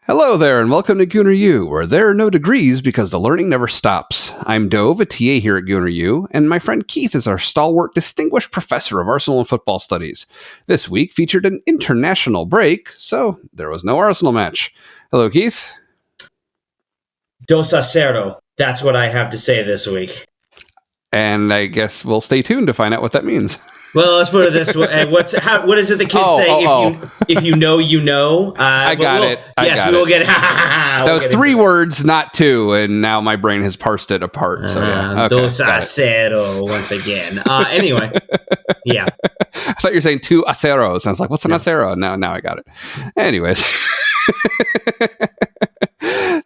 Hello there, and welcome to Gooner U, where there are no degrees because the learning never stops. I'm Dove, a TA here at Gooner U, and my friend Keith is our stalwart, distinguished professor of Arsenal and football studies. This week featured an international break, so there was no Arsenal match. Hello, Keith. 2-0. That's what I have to say this week. And I guess we'll stay tuned to find out what that means. Well, let's put it this way. What is it the kids say? If you know, you know. I got it. We'll get. That was 3 words, not 2, and now my brain has parsed it apart. So yeah, 2-0 once again. Anyway, yeah. I thought you were saying 2 aceros. I was like, what's an acero? Now I got it. Anyways.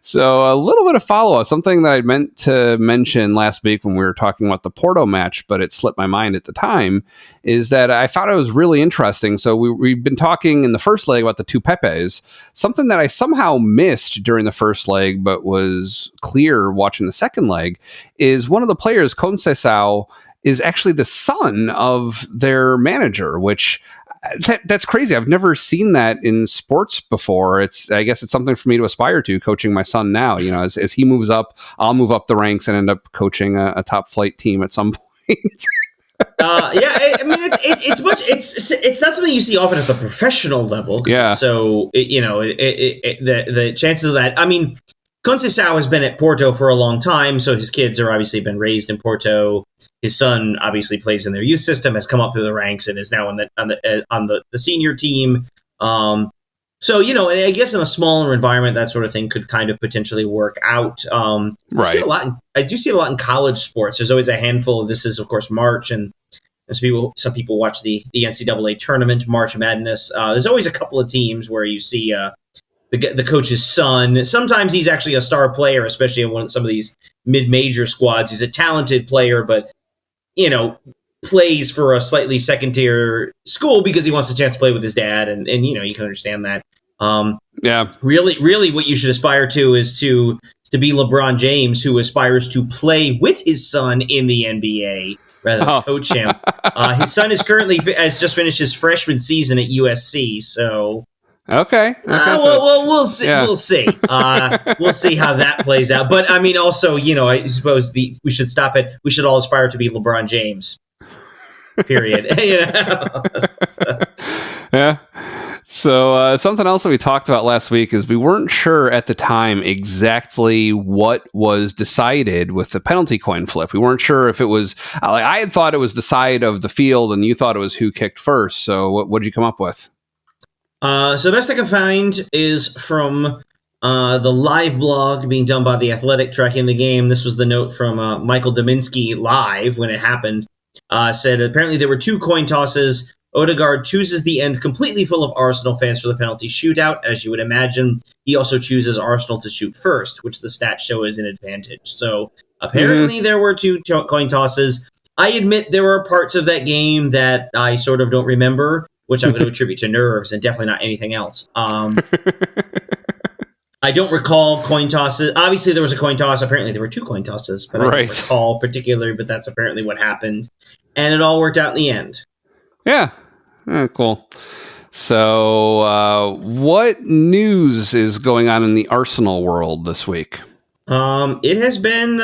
So a little bit of follow-up, something that I meant to mention last week when we were talking about the Porto match, but it slipped my mind at the time, is that I thought it was really interesting. So we've been talking in the first leg about the 2 Pepes. Something that I somehow missed during the first leg, but was clear watching the second leg, is one of the players, Conceição, is actually the son of their manager, which... That's crazy. I've never seen that in sports before. I guess it's something for me to aspire to, coaching my son now. You know, as he moves up, I'll move up the ranks and end up coaching a top flight team at some point. I mean, it's not something you see often at the professional level. Yeah. So the chances of that. I mean, Conceição has been at Porto for a long time, so his kids are obviously been raised in Porto. His son obviously plays in their youth system, has come up through the ranks, and is now on the senior team. So I guess in a smaller environment, that sort of thing could kind of potentially work out. Right. I do see a lot in college sports. There's always a handful. This is, of course, March, and some people watch the NCAA tournament, March Madness. There's always a couple of teams where you see the coach's son. Sometimes he's actually a star player, especially in some of these mid-major squads. He's a talented player, but plays for a slightly second-tier school because he wants a chance to play with his dad, and you can understand that. Really, what you should aspire to is to be LeBron James, who aspires to play with his son in the NBA rather than coach him. His son has just finished his freshman season at USC, so. Okay. We'll see. Yeah. We'll see. We'll see how that plays out. But I mean, also, I suppose we should stop it. We should all aspire to be LeBron James. Period. Yeah. So something else that we talked about last week is we weren't sure at the time exactly what was decided with the penalty coin flip. We weren't sure if it was. I had thought it was the side of the field, and you thought it was who kicked first. So what did you come up with? So the best I can find is from the live blog being done by The Athletic tracking the game. This was the note from Michael Dominski live when it happened. Said apparently there were 2 coin tosses. Odegaard chooses the end completely full of Arsenal fans for the penalty shootout, as you would imagine. He also chooses Arsenal to shoot first, which the stats show is an advantage. So apparently there were 2 coin tosses. I admit there were parts of that game that I sort of don't remember, which I'm going to attribute to nerves and definitely not anything else. I don't recall coin tosses. Obviously, there was a coin toss. Apparently, there were 2 coin tosses, but I don't recall particularly, but that's apparently what happened. And it all worked out in the end. Yeah. Cool. So what news is going on in the Arsenal world this week? It has been...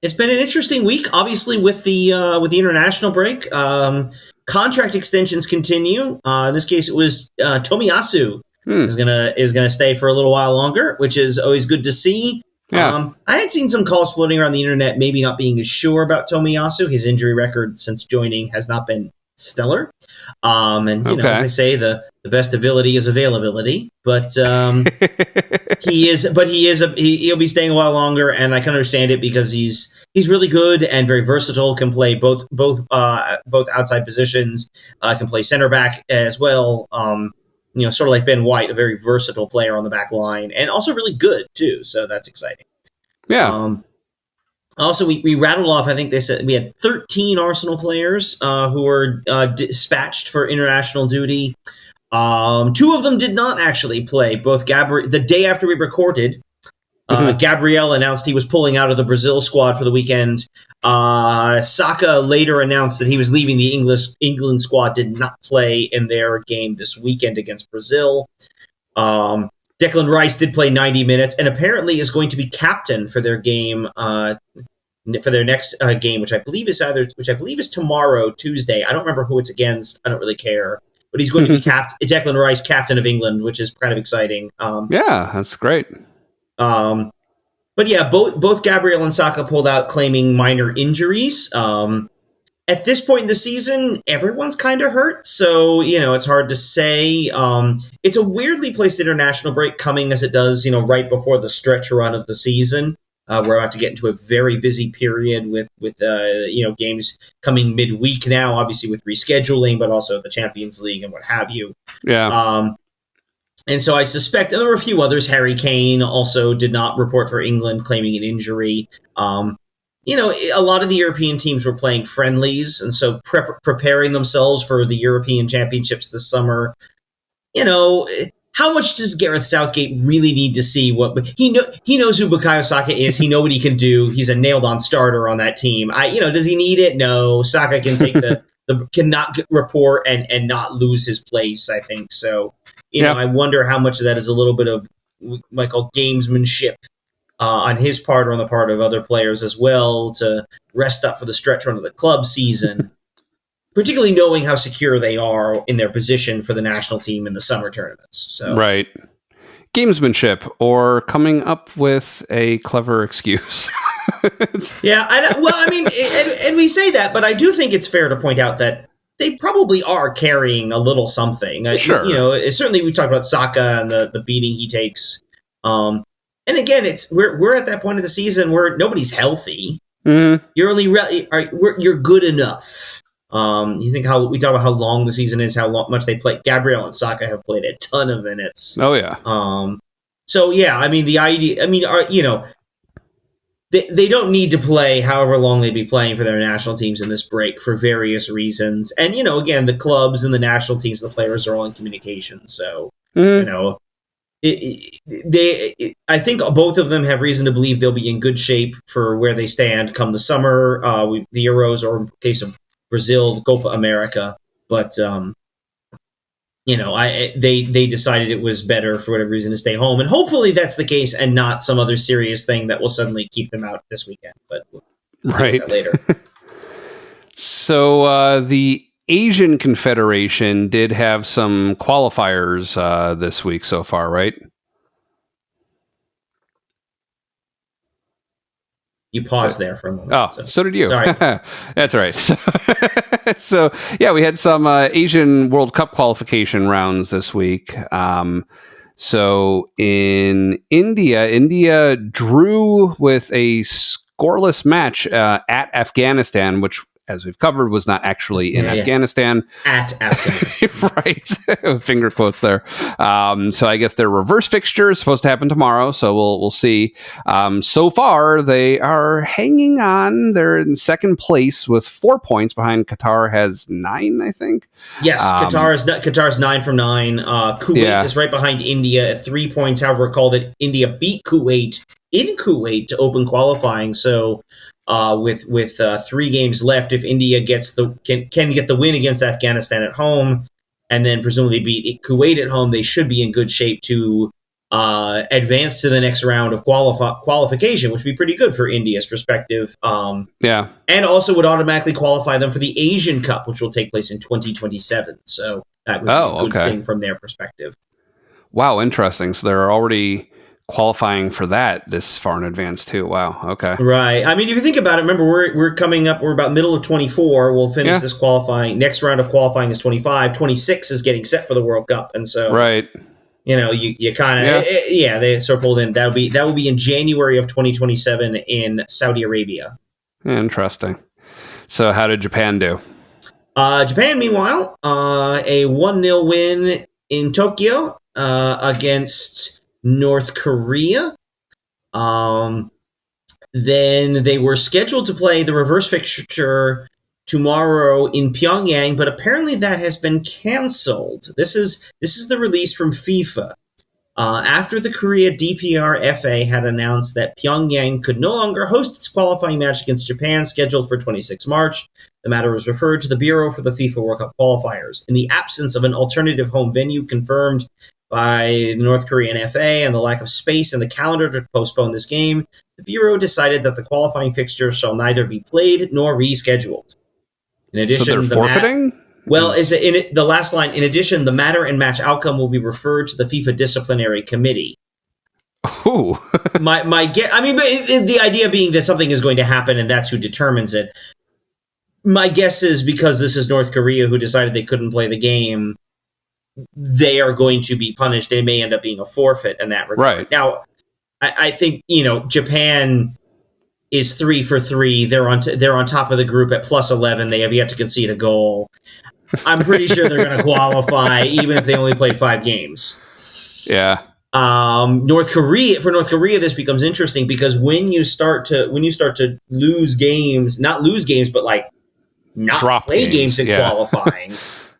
It's been an interesting week, obviously, with the international break. Contract extensions continue. In this case, it was Tomiyasu is gonna stay for a little while longer, which is always good to see. Yeah. I had seen some calls floating around the internet, maybe not being as sure about Tomiyasu. His injury record since joining has not been stellar. And as they say, the best ability is availability. But he'll be staying a while longer, and I can understand it because he's really good and very versatile. Can play both outside positions. Can play center back as well. Sort of like Ben White, a very versatile player on the back line, and also really good too. So that's exciting. Yeah. Also, we rattled off, I think they said we had 13 Arsenal players who were dispatched for international duty. 2 of them did not actually play. Both the day after we recorded, Gabriel announced he was pulling out of the Brazil squad for the weekend. Saka later announced that he was leaving the England squad, did not play in their game this weekend against Brazil. Declan Rice did play 90 minutes and apparently is going to be captain for their game, for their next game, which I believe is tomorrow, Tuesday. I don't remember who it's against. I don't really care. But he's going to be Declan Rice, captain of England, which is kind of exciting. Yeah, that's great. But yeah, both Gabriel and Saka pulled out claiming minor injuries. At this point in the season, everyone's kind of hurt, so, it's hard to say. It's a weirdly placed international break coming as it does, right before the stretch run of the season. We're about to get into a very busy period with games coming midweek now, obviously with rescheduling, but also the Champions League and what have you. Yeah. And so I suspect, and there were a few others. Harry Kane also did not report for England, claiming an injury. A lot of the European teams were playing friendlies, and so preparing themselves for the European Championships this summer. How much does Gareth Southgate really need to see? He knows who Bukayo Saka is. He knows what he can do. He's a nailed-on starter on that team. Does he need it? No. Saka can take cannot report and not lose his place, I think. So, I wonder how much of that is a little bit of, Michael, gamesmanship on his part or on the part of other players as well to rest up for the stretch run of the club season, particularly knowing how secure they are in their position for the national team in the summer tournaments. So, right. Gamesmanship or coming up with a clever excuse. Yeah. And we say that, but I do think it's fair to point out that they probably are carrying a little something. Sure. Certainly we talked about Saka and the beating he takes. And again, we're at that point of the season where nobody's healthy. Mm-hmm. You're only you're good enough. You think how we talk about how long the season is, much they play. Gabriel and Saka have played a ton of minutes. Oh yeah. So yeah, the idea. They don't need to play however long they'd be playing for their national teams in this break for various reasons. And, again, the clubs and the national teams, the players are all in communication. So, I think both of them have reason to believe they'll be in good shape for where they stand come the summer, the Euros, or in case of Brazil, the Copa America. But, they decided it was better for whatever reason to stay home, and hopefully that's the case, and not some other serious thing that will suddenly keep them out this weekend. But we'll right that later. So the Asian Confederation did have some qualifiers this week so far, right? You paused there for a moment. Oh, so did you. Sorry. That's all right. So, yeah, we had some Asian World Cup qualification rounds this week. So in India drew with a scoreless match at Afghanistan, which, as we've covered, was not actually in Afghanistan. At Afghanistan. Right. Finger quotes there. So I guess their reverse fixture is supposed to happen tomorrow, so we'll see. So far, they are hanging on. They're in second place with 4 points behind Qatar has 9, I think. Yes, Qatar's 9 from 9. Kuwait is right behind India at 3 points. However, recall that India beat Kuwait in Kuwait to open qualifying, so... with 3 games left, if India can get the win against Afghanistan at home, and then presumably beat Kuwait at home, they should be in good shape to advance to the next round of qualification, which would be pretty good for India's perspective. And also would automatically qualify them for the Asian Cup, which will take place in 2027. So that would be a good thing from their perspective. Wow, interesting. So they're already qualifying for that this far in advance too. Wow. Okay. Right. If you think about it, remember we're coming up. We're about middle of 24. We'll finish this qualifying. Next round of qualifying is 25. 26 is getting set for the World Cup, and so right. You kind of they circled in. That will be in January of 2027 in Saudi Arabia. Interesting. So how did Japan do? Japan, meanwhile, a 1-0 win in Tokyo against North Korea. Then they were scheduled to play the reverse fixture tomorrow in Pyongyang, but apparently that has been canceled. This is the release from FIFA. After the Korea DPR FA had announced that Pyongyang could no longer host its qualifying match against Japan scheduled for 26 March, the matter was referred to the Bureau for the FIFA World Cup qualifiers. In the absence of an alternative home venue confirmed by the North Korean FA and the lack of space in the calendar to postpone this game, the Bureau decided that the qualifying fixture shall neither be played nor rescheduled. In addition, so they're forfeiting? The last line, in addition, the matter and match outcome will be referred to the FIFA disciplinary committee. Ooh. my guess, I mean, but the idea being that something is going to happen and that's who determines it. My guess is because this is North Korea who decided they couldn't play the game, they are going to be punished. They may end up being a forfeit in that regard. Right. Now, I think, Japan is 3 for 3. They're on top of the group at plus 11. They have yet to concede a goal. I'm pretty sure they're going to qualify, even if they only played 5 games. Yeah. North Korea, this becomes interesting because when you start to lose games, not lose games, but like not drop play games in qualifying.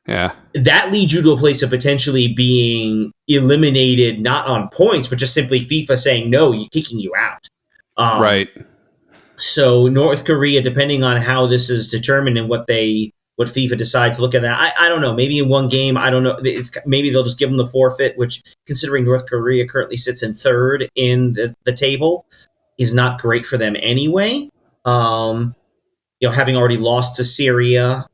Yeah. That leads you to a place of potentially being eliminated, not on points, but just simply FIFA saying, no, you're kicking you out. Right. So North Korea, depending on how this is determined and what FIFA decides to look at that, I don't know. Maybe in one game, I don't know. Maybe they'll just give them the forfeit, which, considering North Korea currently sits in 3rd in the table, is not great for them anyway. Having already lost to Syria,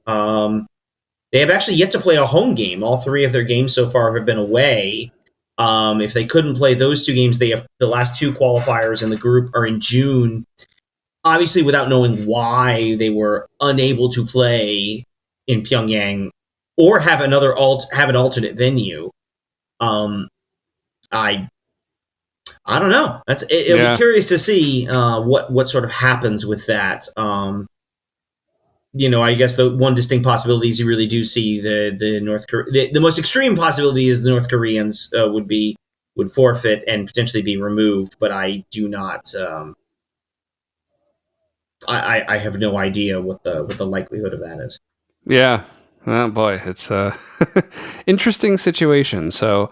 they have actually yet to play a home game. All 3 of their games so far have been away. If they couldn't play those 2 games, they have the last 2 qualifiers in the group are in June. Obviously, without knowing why they were unable to play in Pyongyang or have an alternate venue, I don't know. It'll be curious to see what sort of happens with that. I guess the one distinct possibility is you really do see the most extreme possibility is the North Koreans would forfeit and potentially be removed, but I do not. I have no idea what the likelihood of that is. Yeah. Oh boy, it's a interesting situation. So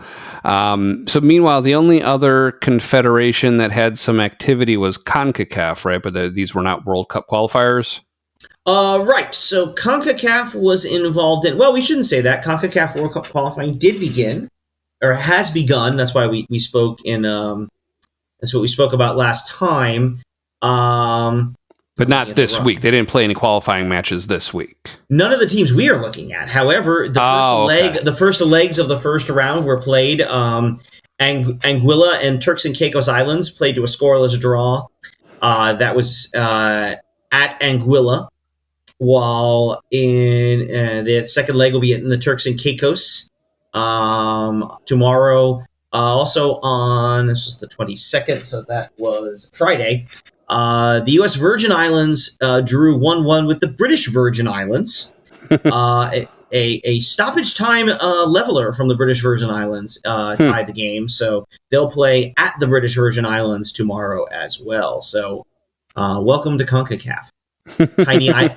meanwhile, the only other confederation that had some activity was CONCACAF, right? But these were not World Cup qualifiers. Right. So CONCACAF was involved in. Well, we shouldn't say that. CONCACAF World Cup qualifying did begin, or has begun. That's why we spoke in. That's what we spoke about last time. But not this week. They didn't play any qualifying matches this week. None of the teams we are looking at. However, the first legs of the first round were played. Anguilla and Turks and Caicos Islands played to a scoreless draw. That was at Anguilla, while in the second leg will be in the Turks and Caicos tomorrow. Also on, this was the 22nd, so that was Friday. The U.S. Virgin Islands drew 1-1 with the British Virgin Islands. A stoppage time leveler from the British Virgin Islands tied the game, so they'll play at the British Virgin Islands tomorrow as well. So welcome to CONCACAF.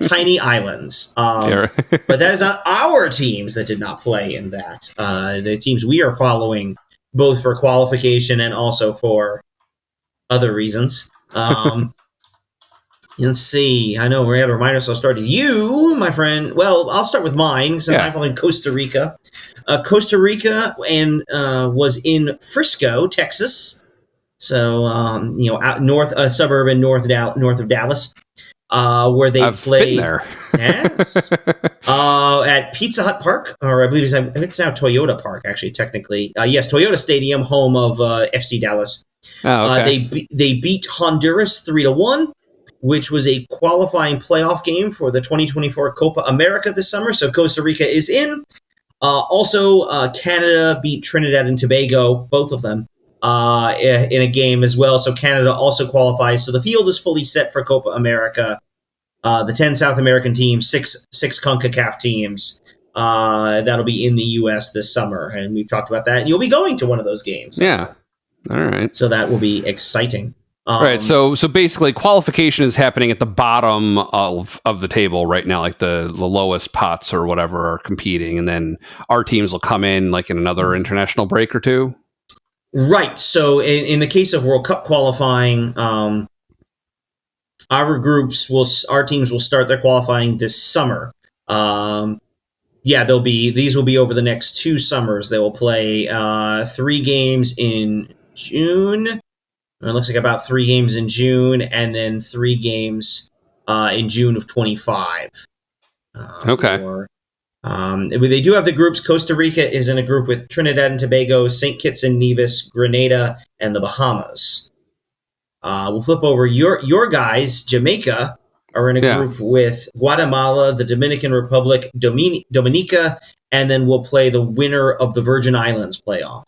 Tiny islands. But that is not our teams that did not play in that. The teams we are following, both for qualification and also for other reasons. Let's see. I know we're going to remind ourselves. Started you, my friend. Well, I'll start with mine since I'm following Costa Rica. Costa Rica was in Frisco, Texas. So out north, a suburb in north of Dallas, where they played. Been there. Yes. At Pizza Hut Park, or I believe it's now Toyota Park. Actually, technically, yes, Toyota Stadium, home of FC Dallas. Oh, okay. They beat Honduras 3-1, which was a qualifying playoff game for the 2024 Copa America this summer. So Costa Rica is in. Also, Canada beat Trinidad and Tobago, both of them, in a game as well. So Canada also qualifies. So the field is fully set for Copa America. The 10 South American teams, six CONCACAF teams. That'll be in the U.S. this summer, and we've talked about that. And you'll be going to one of those games. Yeah. All right. So that will be exciting. Right. So basically, qualification is happening at the bottom of the table right now, like the lowest pots or whatever are competing, and then our teams will come in like in another international break or two. Right. So in the case of World Cup qualifying, our teams will start their qualifying this summer. Yeah, these will be over the next 2 summers. They will play 3 games in June. It looks like about 3 games in June, and then 3 games in June of 25. Okay. They do have the groups. Costa Rica is in a group with Trinidad and Tobago, St. Kitts and Nevis, Grenada, and the Bahamas. We'll flip over. Your guys, Jamaica, are in a group with Guatemala, the Dominican Republic, Dominica, and then we'll play the winner of the Virgin Islands playoff.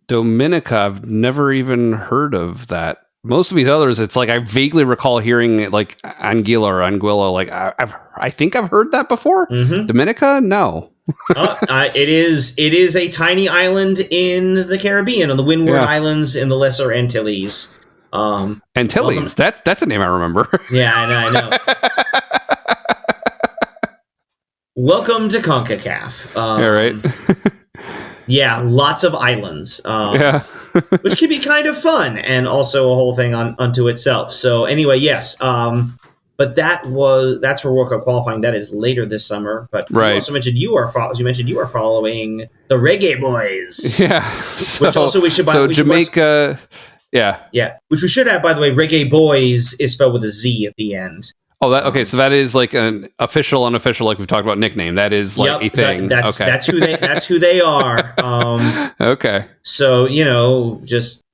Dominica, I've never even heard of that. Most of these others, it's like I vaguely recall hearing like Anguilla or Anguilla. Like I think I've heard that before. Mm-hmm. Dominica, no. It is a tiny island in the Caribbean, on the Windward Islands in the Lesser Antilles. Antilles, that's a name I remember. Yeah, I know. Welcome to CONCACAF. Yeah, right. Yeah, lots of islands. Which can be kind of fun, and also a whole thing unto itself. So anyway, yes. But that's for World Cup qualifying. That is later this summer. But you also mentioned you are following the Reggae Boys. Yeah. Which also we should buy. So Jamaica. Yeah. Which we should have, by the way. Reggae Boys is spelled with a Z at the end. Oh, okay. So that is like an official, unofficial, like we've talked about, nickname. That is like a thing. That's who they are. Okay. So just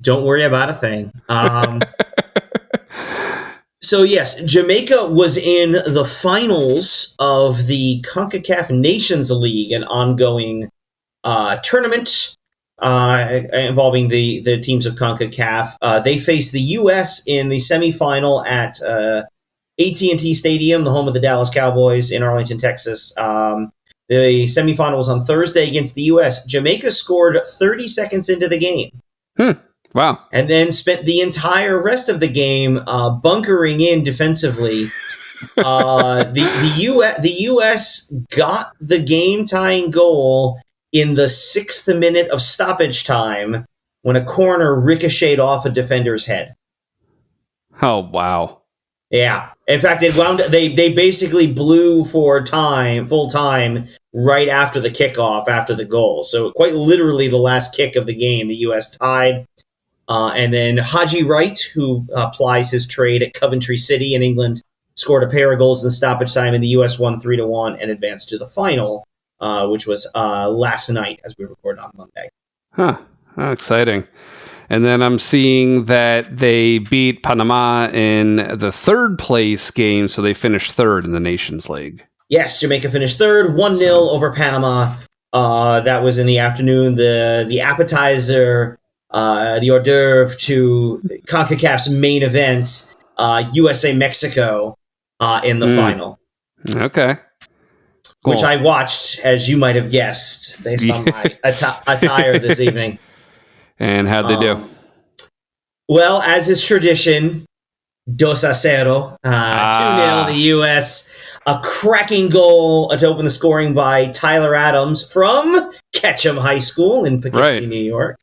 don't worry about a thing. So yes, Jamaica was in the finals of the CONCACAF Nations League, an ongoing tournament involving the teams of CONCACAF. They faced the U.S. in the semifinal at AT&T Stadium, the home of the Dallas Cowboys in Arlington, Texas. The semifinal was on Thursday against the U.S. Jamaica scored 30 seconds into the game. Wow. And then spent the entire rest of the game bunkering in defensively. The U.S. got the game-tying goal in the 6th minute of stoppage time when a corner ricocheted off a defender's head. Oh, wow. Yeah. In fact, they basically blew for full time, right after the kickoff, after the goal. So quite literally the last kick of the game, the U.S. tied. And then Haji Wright, who plies his trade at Coventry City in England, scored a pair of goals in stoppage time, and the U.S. won 3-1 and advanced to the final, which was last night as we record on Monday. Huh. Oh, exciting. And then I'm seeing that they beat Panama in the 3rd place game, so they finished 3rd in the Nations League. Yes, Jamaica finished 3rd, 1-0 over Panama. That was in the afternoon. The appetizer, the hors d'oeuvre to CONCACAF's main event, USA-Mexico in the final. Okay. Cool. Which I watched, as you might have guessed, based on my attire this evening. And how'd they do? Well, as is tradition, 2-0, 2-0 the U.S. A cracking goal to open the scoring by Tyler Adams from Ketchum High School in Poughkeepsie, New York.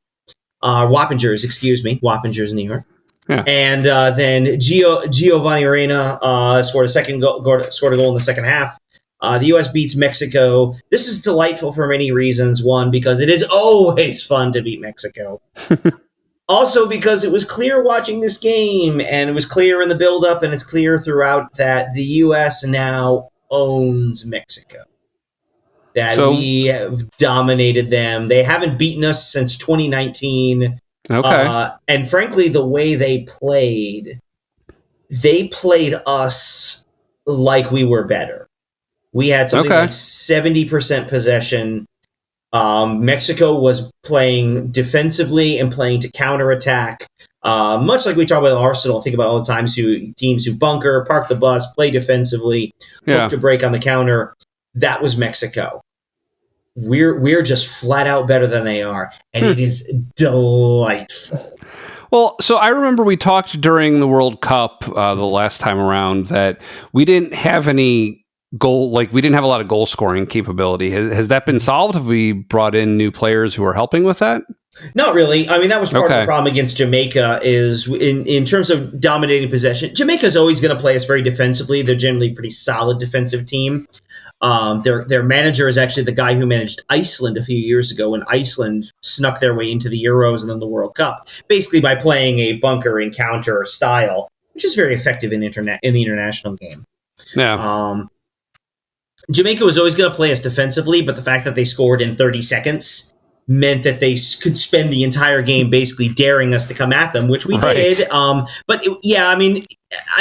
Wappingers, New York. Yeah. And then Giovanni Reina scored a goal in the second half. The U.S. beats Mexico. This is delightful for many reasons. One, because it is always fun to beat Mexico. Also, because it was clear watching this game, and it was clear in the build-up, and it's clear throughout that the U.S. now owns Mexico. We have dominated them. They haven't beaten us since 2019. Okay. And frankly, the way they played us like we were better. We had something like 70% possession. Mexico was playing defensively and playing to counterattack. Much like we talk about Arsenal, think about all the times teams who bunker, park the bus, play defensively, hope to break on the counter. That was Mexico. We're just flat out better than they are, and it is delightful. Well, so I remember we talked during the World Cup the last time around that we didn't have any we didn't have a lot of goal scoring capability. Has that been solved? Have we brought in new players who are helping with that? Not really. I mean, that was part of the problem against Jamaica is in terms of dominating possession. Jamaica's always going to play us very defensively. They're generally a pretty solid defensive team. Their manager is actually the guy who managed Iceland a few years ago when Iceland snuck their way into the Euros and then the World Cup, basically by playing a bunker and counter style, which is very effective in the international game. Yeah. Jamaica was always going to play us defensively, but the fact that they scored in 30 seconds meant that they could spend the entire game basically daring us to come at them, which we did. I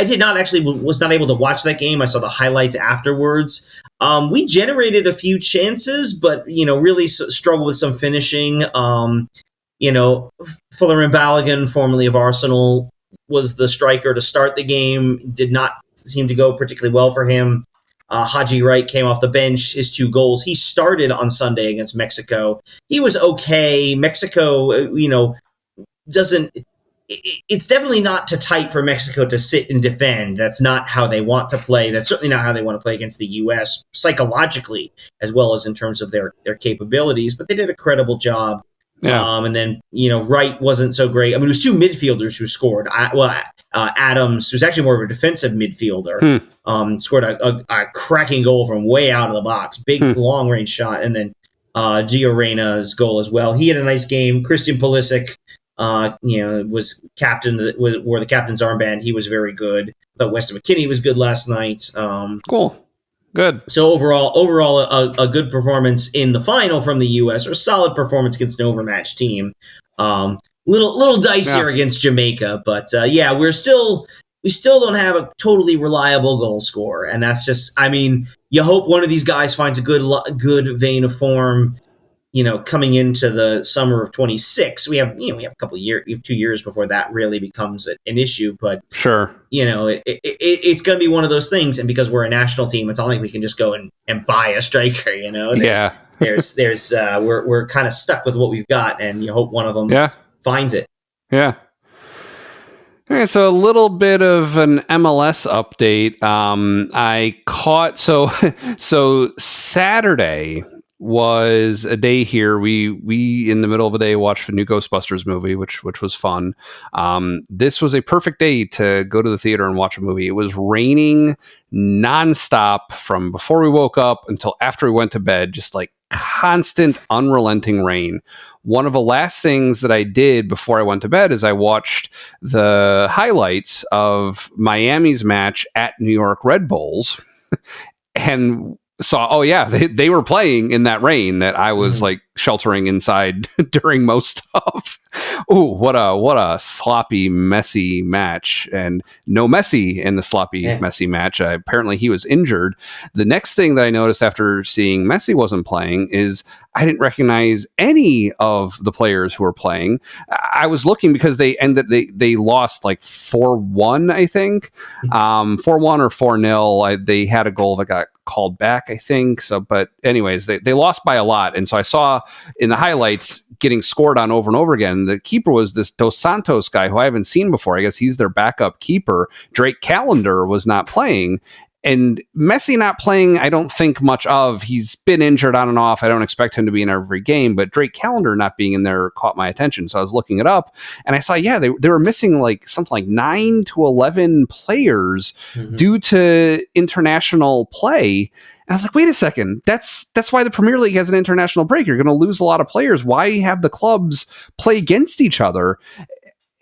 did not actually was not able to watch that game. I saw the highlights afterwards. We generated a few chances, but really struggled with some finishing. Fullerman Balogun, formerly of Arsenal, was the striker to start the game. Did not seem to go particularly well for him. Haji Wright came off the bench, his 2 goals. He started on Sunday against Mexico. He was okay. Mexico, doesn't... It's definitely not too tight for Mexico to sit and defend. That's not how they want to play. That's certainly not how they want to play against the U.S. psychologically, as well as in terms of their capabilities. But they did a credible job. Yeah. And then, Wright wasn't so great. I mean, it was 2 midfielders who scored. Adams, who's actually more of a defensive midfielder, scored a cracking goal from way out of the box. Big, long-range shot. And then Gio Reyna's goal as well. He had a nice game. Christian Pulisic, was captain, wore the captain's armband. He was very good. I thought Weston McKennie was good last night. Cool. Good. So overall, a good performance in the final from the U.S. or a solid performance against an overmatched team. Little dicier against Jamaica, but we still don't have a totally reliable goal scorer, and that's just. I mean, you hope one of these guys finds a good vein of form. Coming into the summer of 26, we have a couple of years, 2 years before that really becomes an issue. But sure, it's going to be one of those things. And because we're a national team, it's not like we can just go and buy a striker. We're kind of stuck with what we've got, and you hope one of them finds it. Yeah. All right, so a little bit of an MLS update. I caught so Saturday was a day here. We in the middle of the day watched the new Ghostbusters movie, which was fun. This was a perfect day to go to the theater and watch a movie. It was raining nonstop from before we woke up until after we went to bed, just like constant, unrelenting rain. One of the last things that I did before I went to bed is I watched the highlights of Miami's match at New York Red Bulls and saw, they were playing in that rain that I was like sheltering inside during most of. Ooh, what a sloppy, messy match, and no Messi in the sloppy, messy match. Apparently he was injured. The next thing that I noticed after seeing Messi wasn't playing is I didn't recognize any of the players who were playing. I was looking because they lost like 4-1, I think, 4-1 or 4-0. They had a goal that got called back, I think. So, but anyways, they lost by a lot, and so I saw in the highlights getting scored on over and over again. The keeper was this Dos Santos guy who I haven't seen before. I guess he's their backup keeper. Drake Callender was not playing. And Messi not playing, I don't think much of. He's been injured on and off. I don't expect him to be in every game, but Drake Callender not being in there caught my attention. So I was looking it up, and I saw, they were missing like something like 9 to 11 players due to international play. And I was like, wait a second, that's why the Premier League has an international break. You're going to lose a lot of players. Why have the clubs play against each other?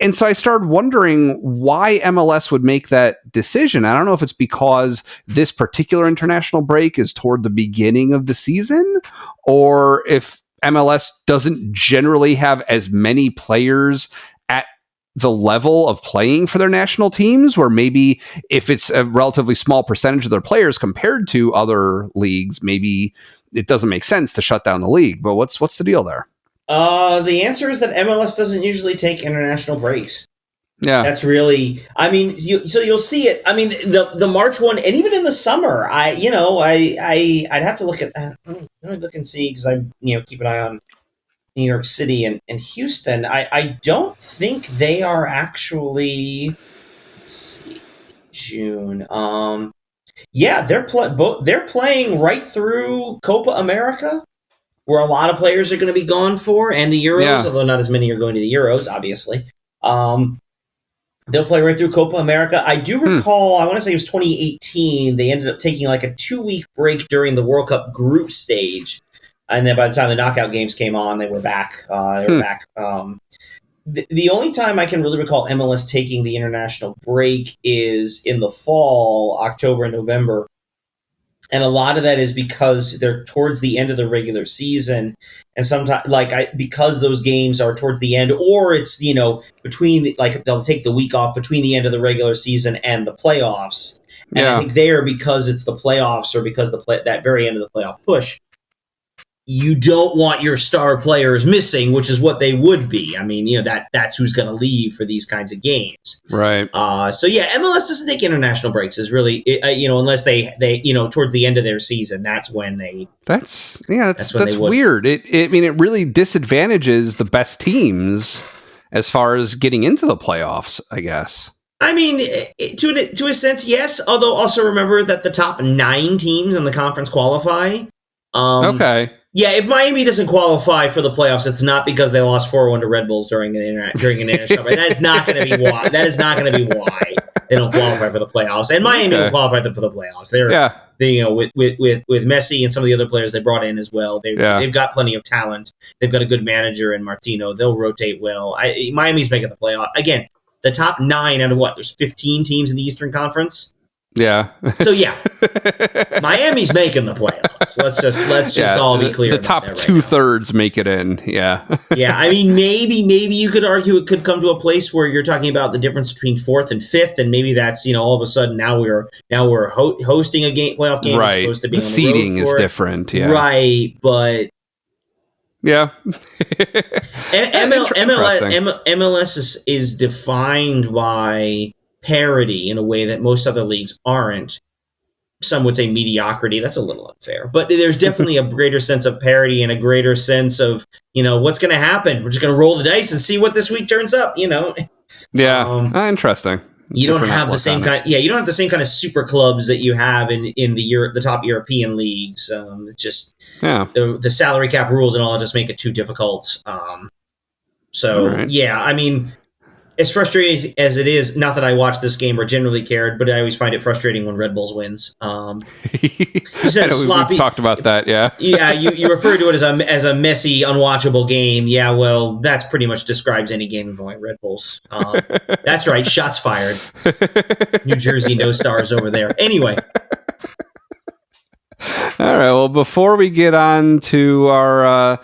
And so I started wondering why MLS would make that decision. I don't know if it's because this particular international break is toward the beginning of the season, or if MLS doesn't generally have as many players at the level of playing for their national teams, where maybe if it's a relatively small percentage of their players compared to other leagues, maybe it doesn't make sense to shut down the league. But what's the deal there? The answer is that MLS doesn't usually take international breaks. Yeah, that's really. I mean, you'll see it. I mean, the March one, and even in the summer, I'd have to look at that. Let me look and see, because I keep an eye on New York City and Houston. I don't think they are actually. Let's see, June. They're playing right through Copa America, where a lot of players are going to be gone for, and the Euros, although not as many are going to the Euros, obviously. They'll play right through Copa America. I do recall, I want to say it was 2018, they ended up taking like a 2-week break during the World Cup group stage. And then by the time the knockout games came on, they were back. The only time I can really recall MLS taking the international break is in the fall, October and November. And a lot of that is because they're towards the end of the regular season, and sometimes, because those games are towards the end, or it's between they'll take the week off between the end of the regular season and the playoffs. And I think there, because it's the playoffs, or because that very end of the playoff push, you don't want your star players missing, which is what they would be. I mean, that's who's going to leave for these kinds of games. Right. So yeah, MLS doesn't take international breaks. Is really, unless they towards the end of their season, that's when they. That's weird. It really disadvantages the best teams as far as getting into the playoffs, I guess. I mean, to a sense, yes. Although also remember that the top 9 teams in the conference qualify. Okay. Yeah, if Miami doesn't qualify for the playoffs, it's not because they lost 4-1 to Red Bulls during an international break. That is not going to be why. That is not going to be why they don't qualify for the playoffs. And Miami will qualify for the playoffs. With Messi and some of the other players they brought in as well. They've got plenty of talent. They've got a good manager in Martino. They'll rotate well. Miami's making the playoff again. The top 9 out of what? There's 15 teams in the Eastern Conference. Yeah. So yeah, Miami's making the playoffs. Let's just all be clear. The top 2/3 make it in. Yeah. Yeah. I mean, maybe you could argue it could come to a place where you're talking about the difference between 4th and 5th, and maybe that's all of a sudden now we're hosting a playoff game as opposed to being the on the seeding road is for it. Different. Yeah. Right, but. Yeah. MLS is defined by parity in a way that most other leagues aren't. Some would say mediocrity. That's a little unfair, but there's definitely a greater sense of parity and a greater sense of what's going to happen. We're just going to roll the dice and see what this week turns up. Yeah, interesting. You don't have the same kind. Yeah, you don't have the same kind of super clubs that you have in the top European leagues. It's just the salary cap rules and all just make it too difficult. Yeah, I mean. As frustrating as it is, not that I watch this game or generally cared, but I always find it frustrating when Red Bulls wins. You said sloppy. We've talked about that, yeah. Yeah, you refer to it as a messy, unwatchable game. Yeah, well, that's pretty much describes any game involving Red Bulls. That's right, shots fired. New Jersey, no stars over there. Anyway. All right. Well, before we get on to our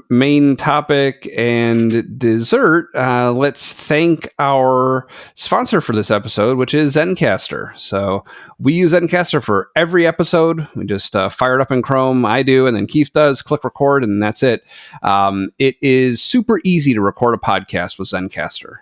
main topic and dessert, let's thank our sponsor for this episode, which is Zencastr. So we use Zencastr for every episode. We just fire it up in Chrome. I do, and then Keith does. Click record, and that's it. It is super easy to record a podcast with Zencastr.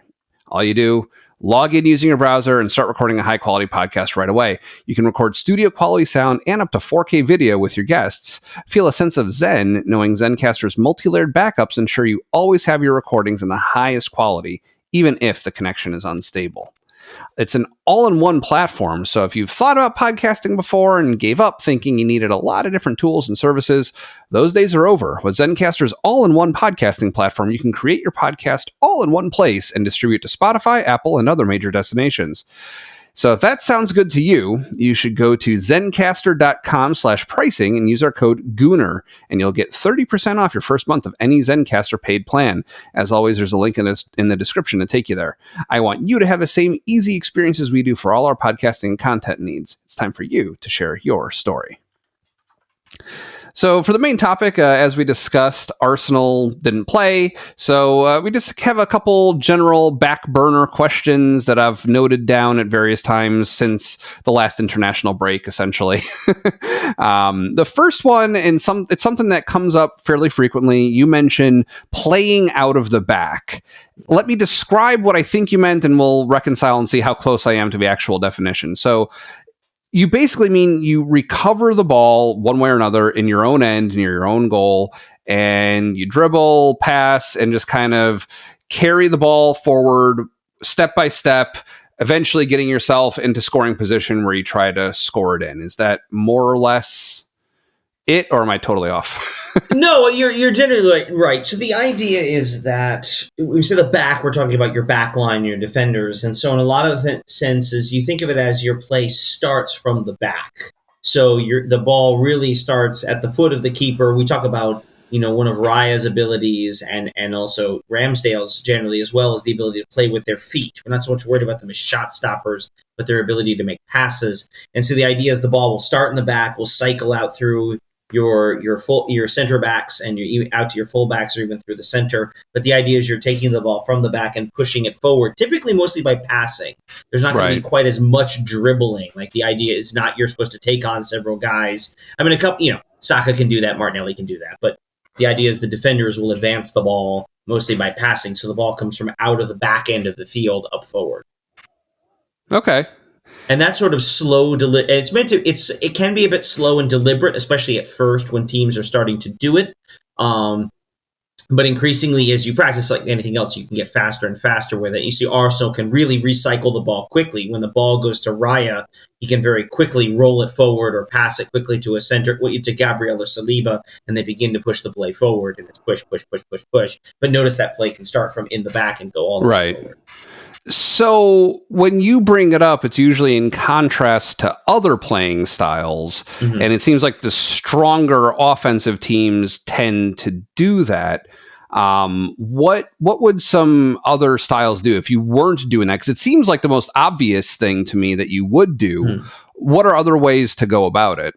All you do, log in using your browser and start recording a high-quality podcast right away. You can record studio-quality sound and up to 4K video with your guests. Feel a sense of zen knowing Zencastr's multi-layered backups ensure you always have your recordings in the highest quality, even if the connection is unstable. It's an all-in-one platform, so if you've thought about podcasting before and gave up thinking you needed a lot of different tools and services, those days are over. With Zencastr's all-in-one podcasting platform, you can create your podcast all in one place and distribute to Spotify, Apple, and other major destinations. So if that sounds good to you, you should go to zencastr.com/pricing and use our code Gooner, and you'll get 30% off your first month of any Zencastr paid plan. As always, there's a link in the description to take you there. I want you to have the same easy experience as we do for all our podcasting and content needs. It's time for you to share your story. So for the main topic, as we discussed, Arsenal didn't play. So we just have a couple general back burner questions that I've noted down at various times since the last international break, essentially. The first one, it's something that comes up fairly frequently. You mentioned playing out of the back. Let me describe what I think you meant, and we'll reconcile and see how close I am to the actual definition. So you basically mean you recover the ball one way or another in your own end, near your own goal, and you dribble, pass, and just kind of carry the ball forward step by step, eventually getting yourself into scoring position where you try to score it in. Is that more or less it, or am I totally off? No, you're generally right. So the idea is that when we say the back, we're talking about your back line, your defenders. And so in a lot of senses, you think of it as your play starts from the back. So the ball really starts at the foot of the keeper. We talk about, one of Raya's abilities and also Ramsdale's generally, as well as the ability to play with their feet. We're not so much worried about them as shot stoppers, but their ability to make passes. And so the idea is the ball will start in the back, will cycle out through your center backs and out to your full backs or even through the center. But the idea is you're taking the ball from the back and pushing it forward, typically mostly by passing. There's not going to be quite as much dribbling. Like the idea is not you're supposed to take on several guys. I mean, Saka can do that, Martinelli can do that. But the idea is the defenders will advance the ball mostly by passing. So the ball comes from out of the back end of the field up forward. Okay. And that sort of slow, it can be a bit slow and deliberate, especially at first when teams are starting to do it. But increasingly, as you practice like anything else, you can get faster and faster with it. You see Arsenal can really recycle the ball quickly. When the ball goes to Raya, he can very quickly roll it forward or pass it quickly to a center, to Gabriel or Saliba, and they begin to push the play forward, and it's push, push, push, push, push. But notice that play can start from in the back and go all the way forward. So when you bring it up, it's usually in contrast to other playing styles. Mm-hmm. And it seems like the stronger offensive teams tend to do that. What would some other styles do if you weren't doing that? Because it seems like the most obvious thing to me that you would do. Mm-hmm. What are other ways to go about it?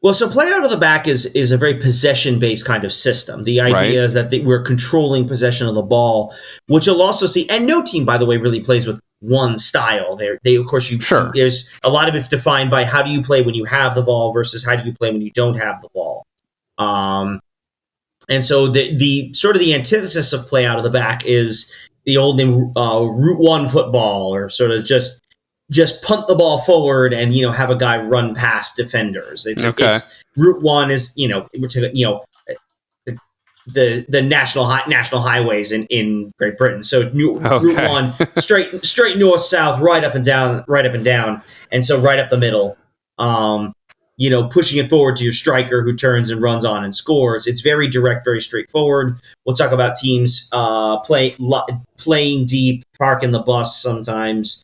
Well, so play out of the back is a very possession-based kind of system. The idea is that we're controlling possession of the ball, which you'll also see. And no team, by the way, really plays with one style. There's a lot of it's defined by how do you play when you have the ball versus how do you play when you don't have the ball. And so the sort of the antithesis of play out of the back is the old name Route 1 football, or sort of just punt the ball forward and, have a guy run past defenders. It's Route 1 is, the national highways in Great Britain. So Route 1, straight north, south, right up and down. And so right up the middle, pushing it forward to your striker who turns and runs on and scores. It's very direct, very straightforward. We'll talk about teams playing deep, parking the bus sometimes,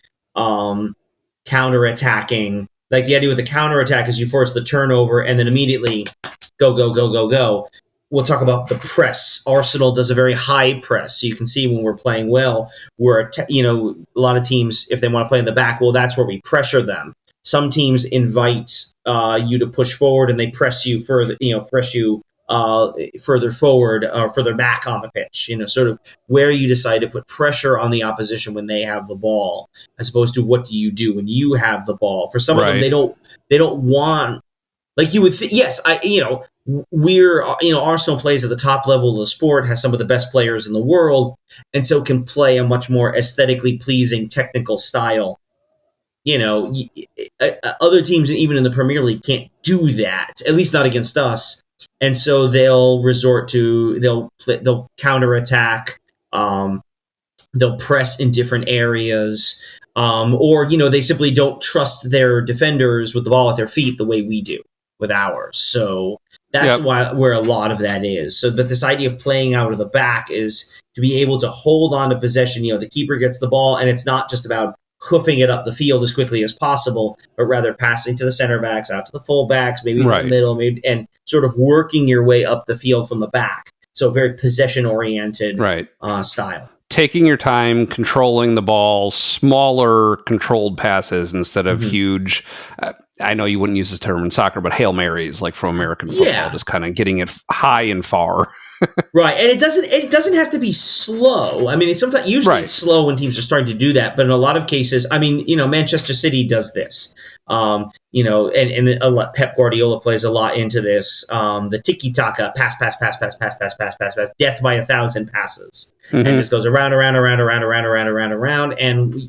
counter-attacking. Like the idea with the counter-attack is you force the turnover and then immediately go. We'll talk about the press. Arsenal does a very high press. So you can see when we're playing well, a lot of teams, if they want to play in the back, well, that's where we pressure them. Some teams invite you to push forward and they press you further, further forward or further back on the pitch, sort of where you decide to put pressure on the opposition when they have the ball, as opposed to what do you do when you have the ball. For some of them, they don't want, like you would think. Yes, Arsenal plays at the top level of the sport, has some of the best players in the world, and so can play a much more aesthetically pleasing technical style. Other teams, even in the Premier League, can't do that, at least not against us. And so they'll counterattack, they'll press in different areas, or they simply don't trust their defenders with the ball at their feet the way we do with ours. So that's where a lot of that is. So, but this idea of playing out of the back is to be able to hold on to possession. The keeper gets the ball, and it's not just about hoofing it up the field as quickly as possible, but rather passing to the center backs, out to the full backs, maybe in the middle, and sort of working your way up the field from the back. So very possession-oriented style. Taking your time, controlling the ball, smaller controlled passes instead of huge, I know you wouldn't use this term in soccer, but Hail Marys, like from American football, just kind of getting it high and far. Right, and it doesn't have to be slow. I mean, it's slow when teams are starting to do that, but in a lot of cases, Manchester City does this. And Pep Guardiola plays a lot into this. The tiki-taka, pass, death by 1,000 passes, and just goes around, and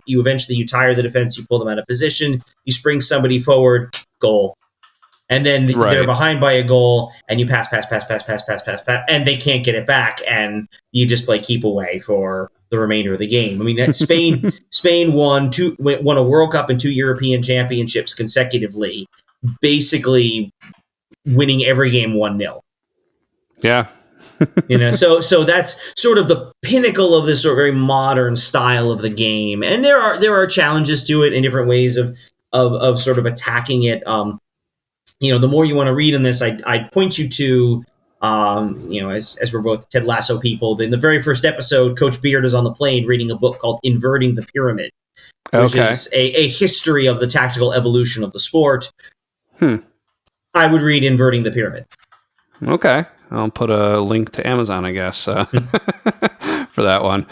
you eventually tire the defense, you pull them out of position, you spring somebody forward, goal. And then they're behind by a goal, and you pass, and they can't get it back, and you just play keep away for the remainder of the game. I mean, that Spain won a World Cup and 2 European championships consecutively, basically winning every game 1-0. Yeah. So that's sort of the pinnacle of this sort of very modern style of the game. And there are challenges to it in different ways of sort of attacking it. The more you want to read in this, I'd point you to, as we're both Ted Lasso people, in the very first episode, Coach Beard is on the plane reading a book called Inverting the Pyramid, which is a history of the tactical evolution of the sport. I would read Inverting the Pyramid. Okay. I'll put a link to Amazon, I guess, for that one.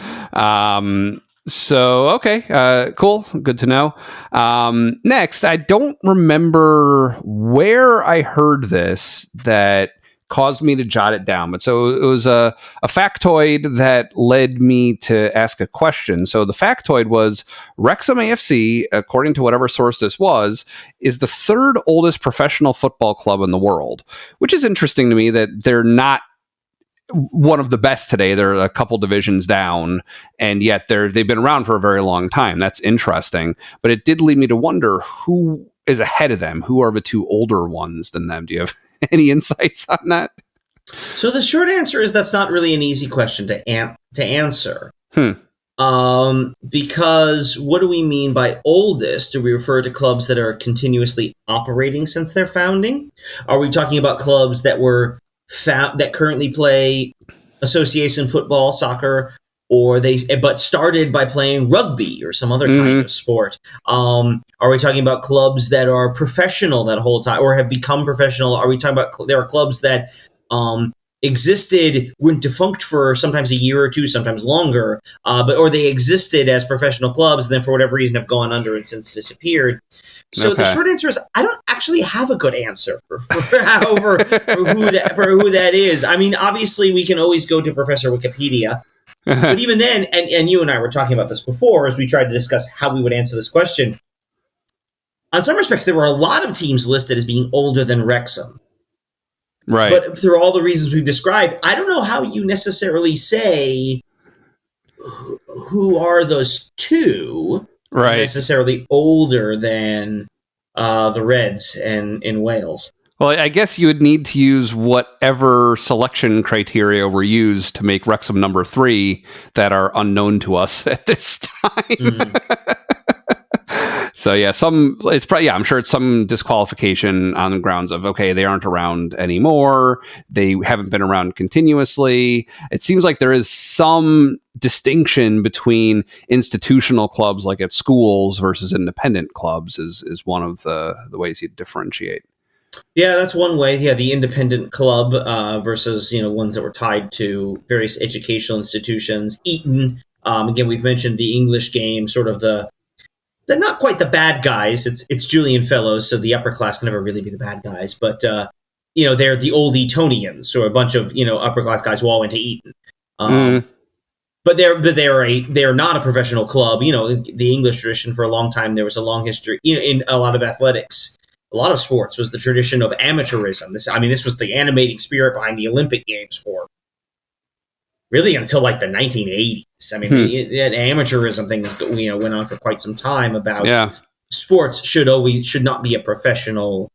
Cool. Good to know. Next, I don't remember where I heard this that caused me to jot it down. But so it was a factoid that led me to ask a question. So the factoid was Wrexham AFC, according to whatever source this was, is the third oldest professional football club in the world, which is interesting to me that they're not one of the best today. They're a couple divisions down, and yet they've been around for a very long time. That's interesting. But it did lead me to wonder who is ahead of them. Who are the two older ones than them? Do you have any insights on that? So the short answer is that's not really an easy question to answer. Because what do we mean by oldest? Do we refer to clubs that are continuously operating since their founding? Are we talking about clubs that were that currently play association football, soccer, but started by playing rugby or some other kind of sport? Are we talking about clubs that are professional that whole time or have become professional? Are we talking about there are clubs that existed, went defunct for sometimes a year or two, sometimes longer, or they existed as professional clubs and then for whatever reason have gone under and since disappeared? So the short answer is I don't actually have a good answer for who that is. I mean, obviously we can always go to Professor Wikipedia. But even then, and you and I were talking about this before as we tried to discuss how we would answer this question, on some respects, there were a lot of teams listed as being older than Wrexham. Right. But through all the reasons we've described, I don't know how you necessarily say who are those two necessarily older than the Reds in Wales. Well, I guess you would need to use whatever selection criteria were used to make Wrexham number 3 that are unknown to us at this time. So yeah, I'm sure it's some disqualification on the grounds of, okay, they aren't around anymore. They haven't been around continuously. It seems like there is some distinction between institutional clubs like at schools versus independent clubs is one of the ways you differentiate. Yeah, that's one way. Yeah, the independent club versus ones that were tied to various educational institutions. Eton, again, we've mentioned the English game, sort of they're not quite the bad guys. It's Julian Fellows, so the upper class can never really be the bad guys. But they're the old Etonians, so a bunch of upper class guys who all went to Eton. But they're not a professional club. The English tradition for a long time, there was a long history in a lot of athletics. A lot of sports was the tradition of amateurism. This was the animating spirit behind the Olympic Games for really until like the 1980s. That amateurism thing went on for quite some time about sports should not be a professional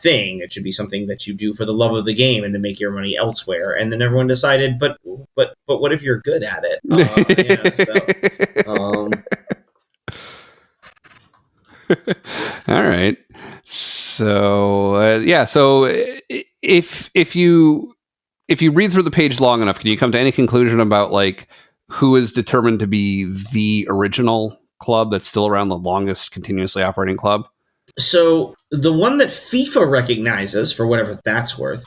thing. It should be something that you do for the love of the game and to make your money elsewhere. And then everyone decided, but what if you're good at it? All right. So so if you read through the page long enough, can you come to any conclusion about like who is determined to be the original club that's still around, the longest continuously operating club? So the one that FIFA recognizes, for whatever that's worth,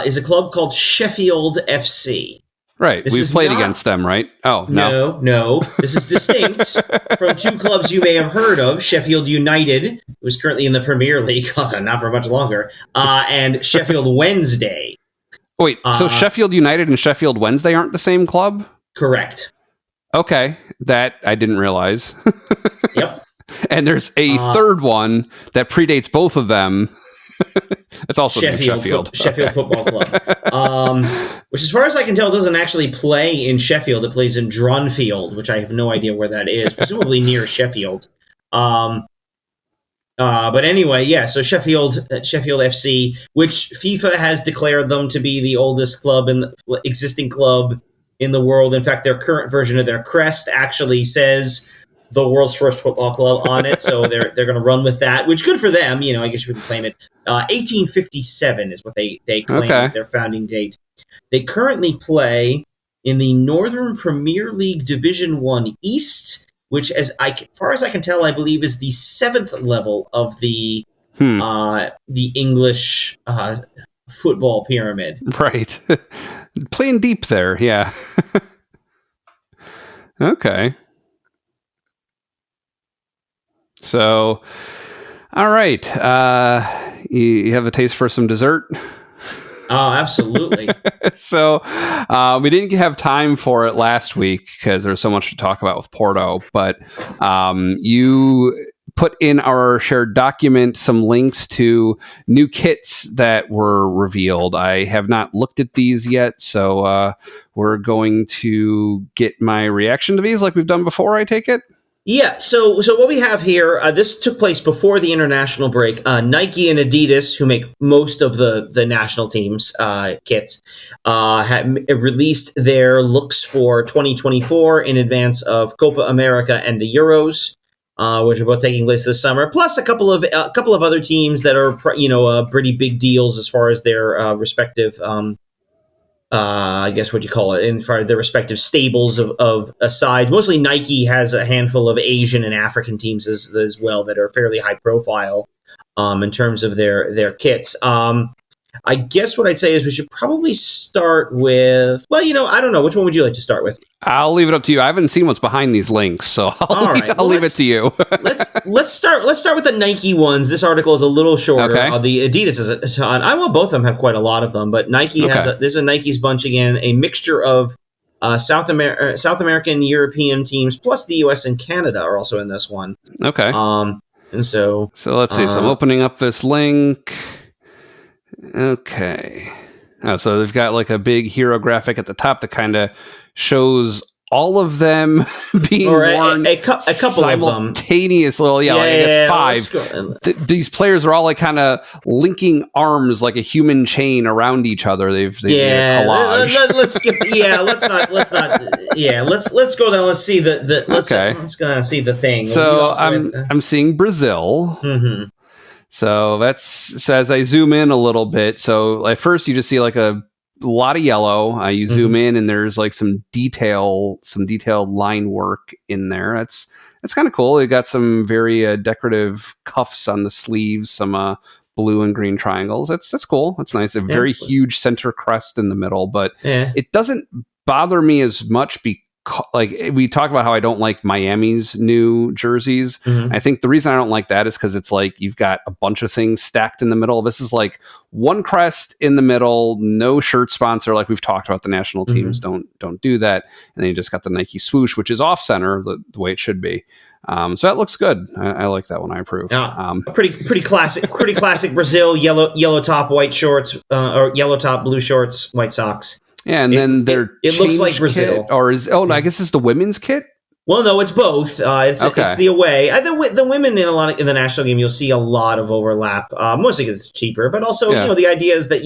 is a club called Sheffield FC. Right. We've played against them, right? Oh, no. This is distinct from two clubs you may have heard of. Sheffield United, who is currently in the Premier League, not for much longer, and Sheffield Wednesday. Wait, so Sheffield United and Sheffield Wednesday aren't the same club? Correct. Okay, that I didn't realize. Yep. And there's a third one that predates both of them. It's also Sheffield Football Club, which, as far as I can tell, doesn't actually play in Sheffield. It plays in Dronfield, which I have no idea where that is. Presumably near Sheffield. But anyway, yeah. So Sheffield FC, which FIFA has declared them to be the oldest club in the existing club in the world. In fact, their current version of their crest actually says the world's first football club on it. So they're going to run with that, which good for them. I guess you can claim it. 1857 is what they claim as their founding date. They currently play in the Northern Premier League Division 1 East, which, as far as I can tell, I believe is the 7th level of the English football pyramid. Right. Playing deep there, yeah. Okay. So, all right. You have a taste for some dessert? Oh, absolutely. So we didn't have time for it last week because there was so much to talk about with Porto, but you put in our shared document some links to new kits that were revealed. I have not looked at these yet, so we're going to get my reaction to these like we've done before, I take it? Yeah, so what we have here, this took place before the international break. Nike and Adidas, who make most of the national teams' kits, had released their looks for 2024 in advance of Copa America and the Euros, which are both taking place this summer. Plus a couple of other teams that are pretty big deals as far as their respective. I guess what you call it, in front of their respective stables of sides. Mostly Nike has a handful of Asian and African teams as well that are fairly high profile in terms of their kits. I guess what I'd say is we should probably start with, I don't know. Which one would you like to start with? I'll leave it up to you. I haven't seen what's behind these links, so I'll leave it to you. let's start with the Nike ones. This article is a little shorter. Okay. The Adidas is both of them have quite a lot of them, but Nike there's a Nike's bunch again, a mixture of South American, European teams, plus the US and Canada are also in this one. Okay. And so let's see. So I'm opening up this link. Okay. Oh, so they've got like a big hero graphic at the top that kind of shows all of them being worn a couple simultaneously. Of them. I guess 5. These players are all like kind of linking arms like a human chain around each other. They've made a collage. Let's skip. Let's go down. Let's see let's go and see the thing. So I'm seeing Brazil. Mm-hmm. So as I zoom in a little bit. So at first you just see like a lot of yellow. You zoom in and there's like some detailed line work in there. That's kind of cool. They got some very decorative cuffs on the sleeves, some blue and green triangles. That's cool. That's nice. A very huge center crest in the middle, but it doesn't bother me as much because like we talk about how I don't like Miami's new jerseys. Mm-hmm. I think the reason I don't like that is because it's like you've got a bunch of things stacked in the middle. This is like one crest in the middle, no shirt sponsor. Like we've talked about, the national teams don't do that, and then you just got the Nike swoosh, which is off center the way it should be. So that looks good. I like that one. I approve. Pretty classic. Pretty classic Brazil. Yellow top, white shorts, or yellow top, blue shorts, white socks. Yeah, and then it looks like Brazil, kit, or I guess it's the women's kit. Well, no, it's both. It's the away. The women in the national game, you'll see a lot of overlap. Mostly because it's cheaper, but also the idea is that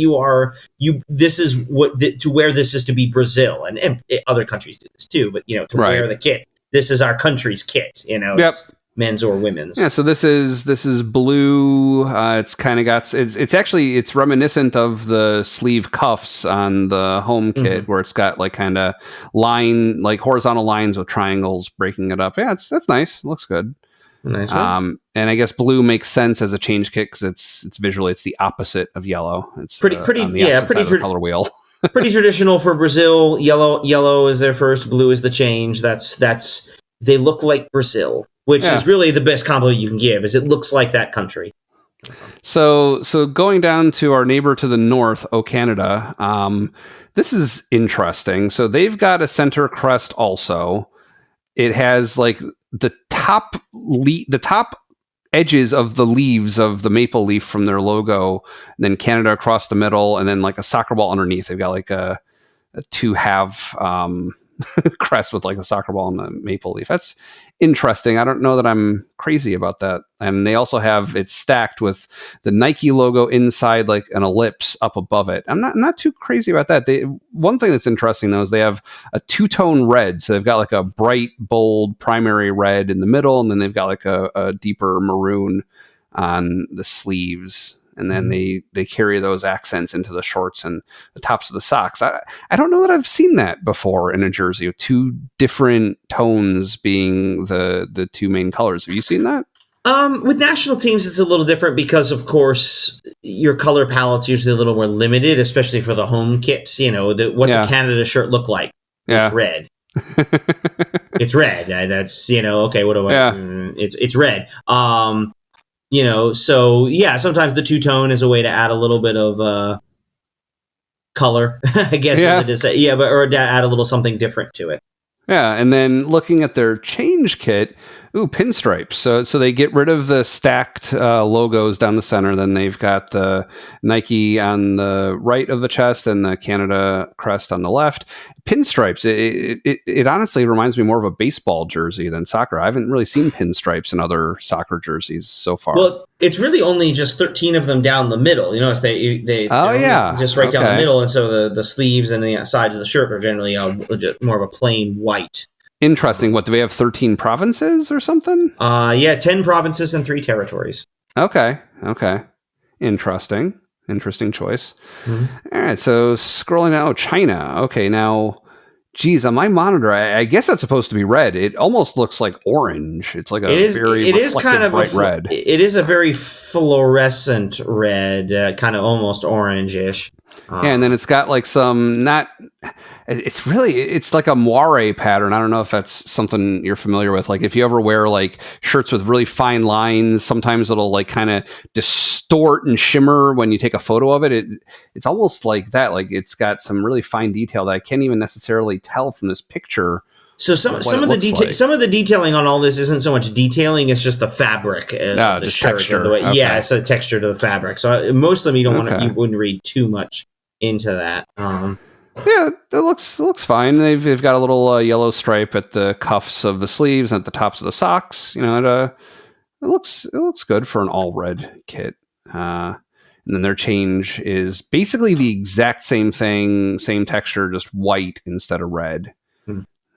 this is to wear this is to be Brazil, and other countries do this too. But wear the kit. This is our country's kit. It's men's or women's. Yeah, so this is blue. It's kind of got it's reminiscent of the sleeve cuffs on the home kit, where it's got like kind of horizontal lines with triangles breaking it up. Yeah, that's nice. It looks good. Nice one. And I guess blue makes sense as a change kit because it's visually it's the opposite of yellow. It's pretty color wheel. Pretty traditional for Brazil. Yellow is their first. Blue is the change. They look like Brazil. Which is really the best compliment you can give, is it looks like that country. So going down to our neighbor to the north, Canada, this is interesting. So they've got a center crest also. It has like the top edges of the leaves of the maple leaf from their logo, and then Canada across the middle, and then like a soccer ball underneath. They've got like a two-half crest with like a soccer ball and a maple leaf. That's interesting. I don't know that I'm crazy about that. And they also have it stacked with the Nike logo inside like an ellipse up above it. I'm not too crazy about that. One thing that's interesting though is they have a two-tone red. So they've got like a bright, bold primary red in the middle, and then they've got like a deeper maroon on the sleeves. And then they carry those accents into the shorts and the tops of the socks. I don't know that I've seen that before in a jersey, with two different tones being the two main colors. Have you seen that? With national teams, it's a little different because, of course, your color palette's usually a little more limited, especially for the home kits. What's a Canada shirt look like? Yeah. It's red. It's red. That's, okay, what do I... Yeah. It's red. So yeah, sometimes the two-tone is a way to add a little bit of color, I guess. Yeah. Or add a little something different to it. Yeah, and then looking at their change kit, pinstripes. So they get rid of the stacked logos down the center. Then they've got the Nike on the right of the chest and the Canada crest on the left. Pinstripes. It honestly reminds me more of a baseball jersey than soccer. I haven't really seen pinstripes in other soccer jerseys so far. Well, it's really only just 13 of them down the middle. You notice they just right down the middle, and so the sleeves and the sides of the shirt are generally more of a plain white. Interesting. What, do we have 13 provinces or something? 10 provinces and 3 territories. Okay. Interesting choice. Mm-hmm. All right, so scrolling down, China. Okay, now, geez, on my monitor, I guess that's supposed to be red. It almost looks like orange. It's like bright red. It is a very fluorescent red, kind of almost orange-ish. And then it's got like it's like a moire pattern. I don't know if that's something you're familiar with. Like if you ever wear like shirts with really fine lines, sometimes it'll like kind of distort and shimmer when you take a photo of it. It's almost like that. Like it's got some really fine detail that I can't even necessarily tell from this picture. So some of the detailing on all this isn't so much detailing; it's just the fabric, the shirt, texture. Okay. Yeah, it's a texture to the fabric. So most of them you wouldn't read too much into that. Yeah, it looks fine. They've got a little yellow stripe at the cuffs of the sleeves and at the tops of the socks. It looks good for an all red kit. And then their change is basically the exact same thing, same texture, just white instead of red.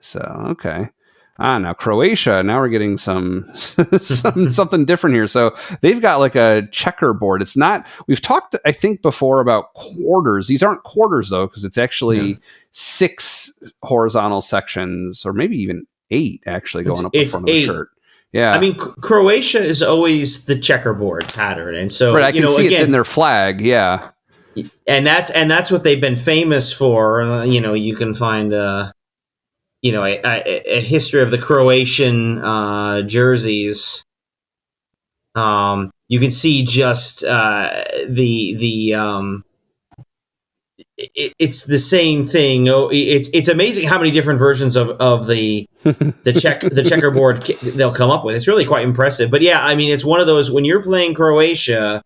So, okay. Now Croatia, now we're getting something different here. So they've got like a checkerboard. It's not, we've talked, I think, before about quarters. These aren't quarters though, because it's actually 6 horizontal sections, or maybe even 8 actually going up the front of the shirt. Yeah. I mean, Croatia is always the checkerboard pattern. And so, I can see it's in their flag. Yeah. And that's what they've been famous for. You can find, a history of the Croatian jerseys. You can see just it's the same thing. It's amazing how many different versions of the checkerboard they'll come up with. It's really quite impressive. But yeah, I mean, it's one of those when you're playing Croatia,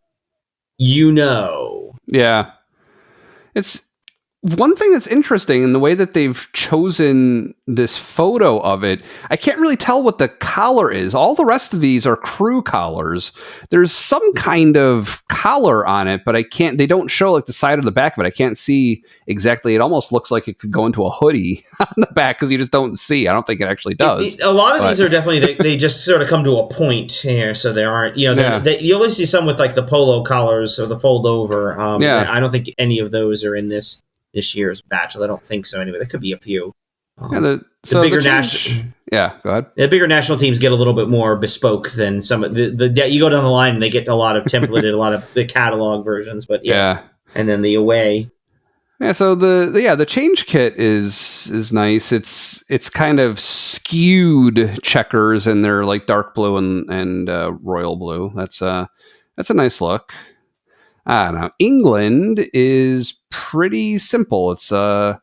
Yeah, it's. One thing that's interesting in the way that they've chosen this photo of it, I can't really tell what the collar is. All the rest of these are crew collars. There's some kind of collar on it, but they don't show like the side or the back of it. I can't see exactly. It almost looks like it could go into a hoodie on the back because you just don't see. I don't think it actually does. A lot of these are definitely, they just sort of come to a point here. So there aren't, you only see some with like the polo collars or the fold over. I don't think any of those are in this year's batch. I don't think so. Anyway, there could be a few. The bigger national. Yeah, go ahead. The bigger national teams get a little bit more bespoke than some of the. You go down the line and they get a lot of templated, a lot of the catalog versions. But yeah. And then the away. Yeah, so the change kit is nice. It's kind of skewed checkers, and they're like dark blue and royal blue. That's a nice look. I don't know. England is pretty simple. It's all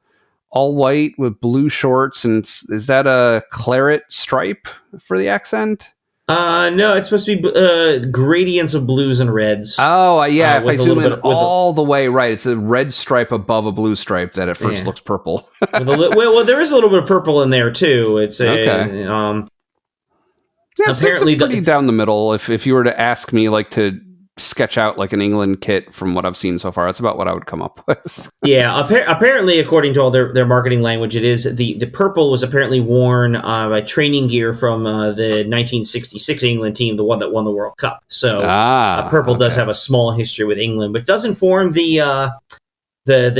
white with blue shorts, and is that a claret stripe for the accent? No, it's supposed to be gradients of blues and reds. Oh, yeah. If I zoom in all the way, right, it's a red stripe above a blue stripe that at first looks purple. well, there is a little bit of purple in there too. It's okay. Apparently, it's pretty down the middle. If you were to ask me, like, to sketch out like an England kit from what I've seen so far, that's about what I would come up with. Yeah, apparently, according to all their marketing language, it is the purple was apparently worn by training gear from the 1966 England team, the one that won the World Cup. So purple does have a small history with England, but does inform the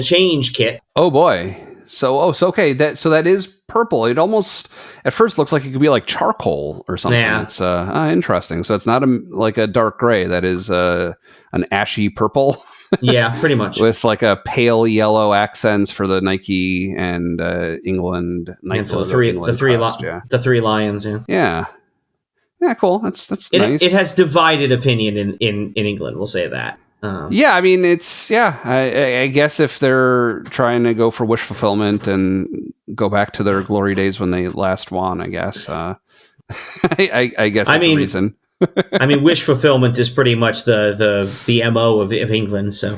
change kit. Oh boy. So okay, that is purple. It almost at first looks like it could be like charcoal or something. Yeah. It's interesting. So it's not like a dark gray. That is an ashy purple. Yeah, pretty much. With like a pale yellow accents for the Nike and England. Nike and for the three lions. Yeah. Yeah. Cool. That's nice. It has divided opinion in England. We'll say that. Yeah, I mean, I guess if they're trying to go for wish fulfillment and go back to their glory days when they last won, I guess. I guess that's a reason. I mean, wish fulfillment is pretty much the MO of England. So,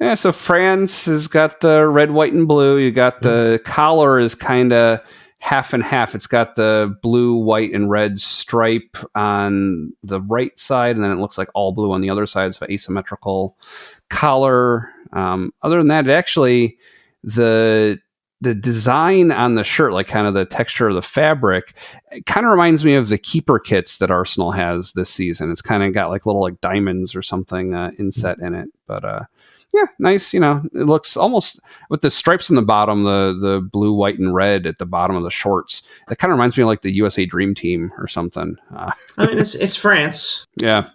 yeah. So France has got the red, white, and blue. You got the collar is kind of half and half. It's got the blue, white, and red stripe on the right side, and then it looks like all blue on the other side. So asymmetrical collar. Other than that, the design on the shirt, like kind of the texture of the fabric, it kind of reminds me of the keeper kits that Arsenal has this season. It's kind of got like little like diamonds or something inset in it, but yeah, nice. It looks almost with the stripes on the bottom, the blue, white, and red at the bottom of the shorts. It kind of reminds me of like the USA Dream Team or something. I mean, it's France. Yeah.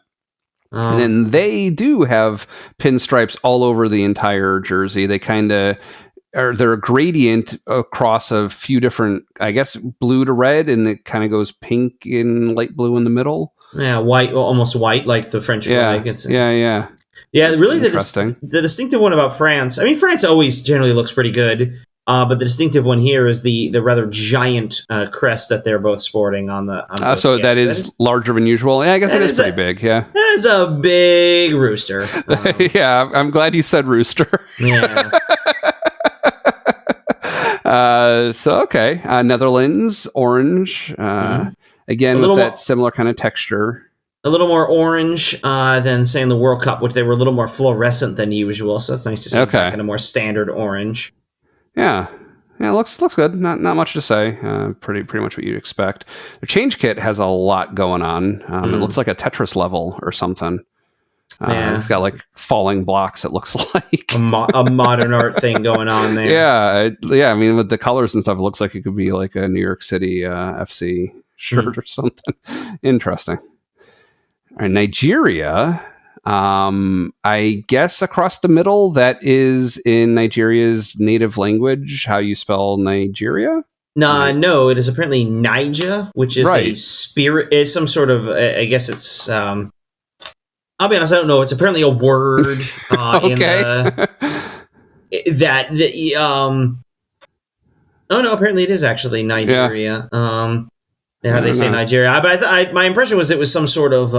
And then they do have pinstripes all over the entire jersey. They kind of they're a gradient across a few different, I guess, blue to red, and it kind of goes pink and light blue in the middle. Yeah, white, almost white, like the French flag. Yeah. Yeah, really, the distinctive one about France. I mean, France always generally looks pretty good, but the distinctive one here is the rather giant crest that they're both sporting on the. So that is larger than usual. Yeah, I guess it is pretty big. Yeah, that is a big rooster. Yeah, I'm glad you said rooster. Yeah. So okay, Netherlands orange. Again, with that similar kind of texture. A little more orange than, say, in the World Cup, which they were a little more fluorescent than usual. So it's nice to see kind of more standard orange. Yeah, it looks good. Not much to say. Pretty much what you'd expect. The change kit has a lot going on. It looks like a Tetris level or something. It's got like falling blocks. It looks like a modern art thing going on there. Yeah. I mean, with the colors and stuff, it looks like it could be like a New York City FC shirt or something. Interesting. All right, Nigeria, I guess across the middle, that is in Nigeria's native language, how you spell Nigeria? No, it is apparently Niger, which is a spirit, is some sort of, I guess it's, I'll be honest, I don't know. It's apparently a word apparently it is actually Nigeria. Yeah. How they say Nigeria, but my impression was it was some sort of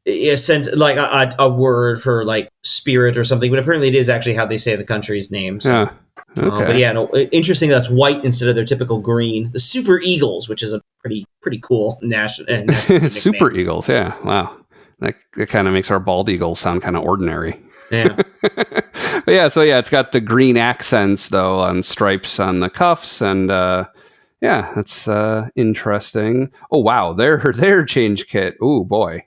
a sense, like a word for like spirit or something. But apparently, it is actually how they say the country's name. So. Okay. But interesting. That's white instead of their typical green. The Super Eagles, which is a pretty cool national Super Eagles. Yeah, wow. That kind of makes our bald eagles sound kind of ordinary. Yeah. But it's got the green accents though on stripes on the cuffs and. Yeah, that's interesting. Oh wow, their change kit. Oh boy,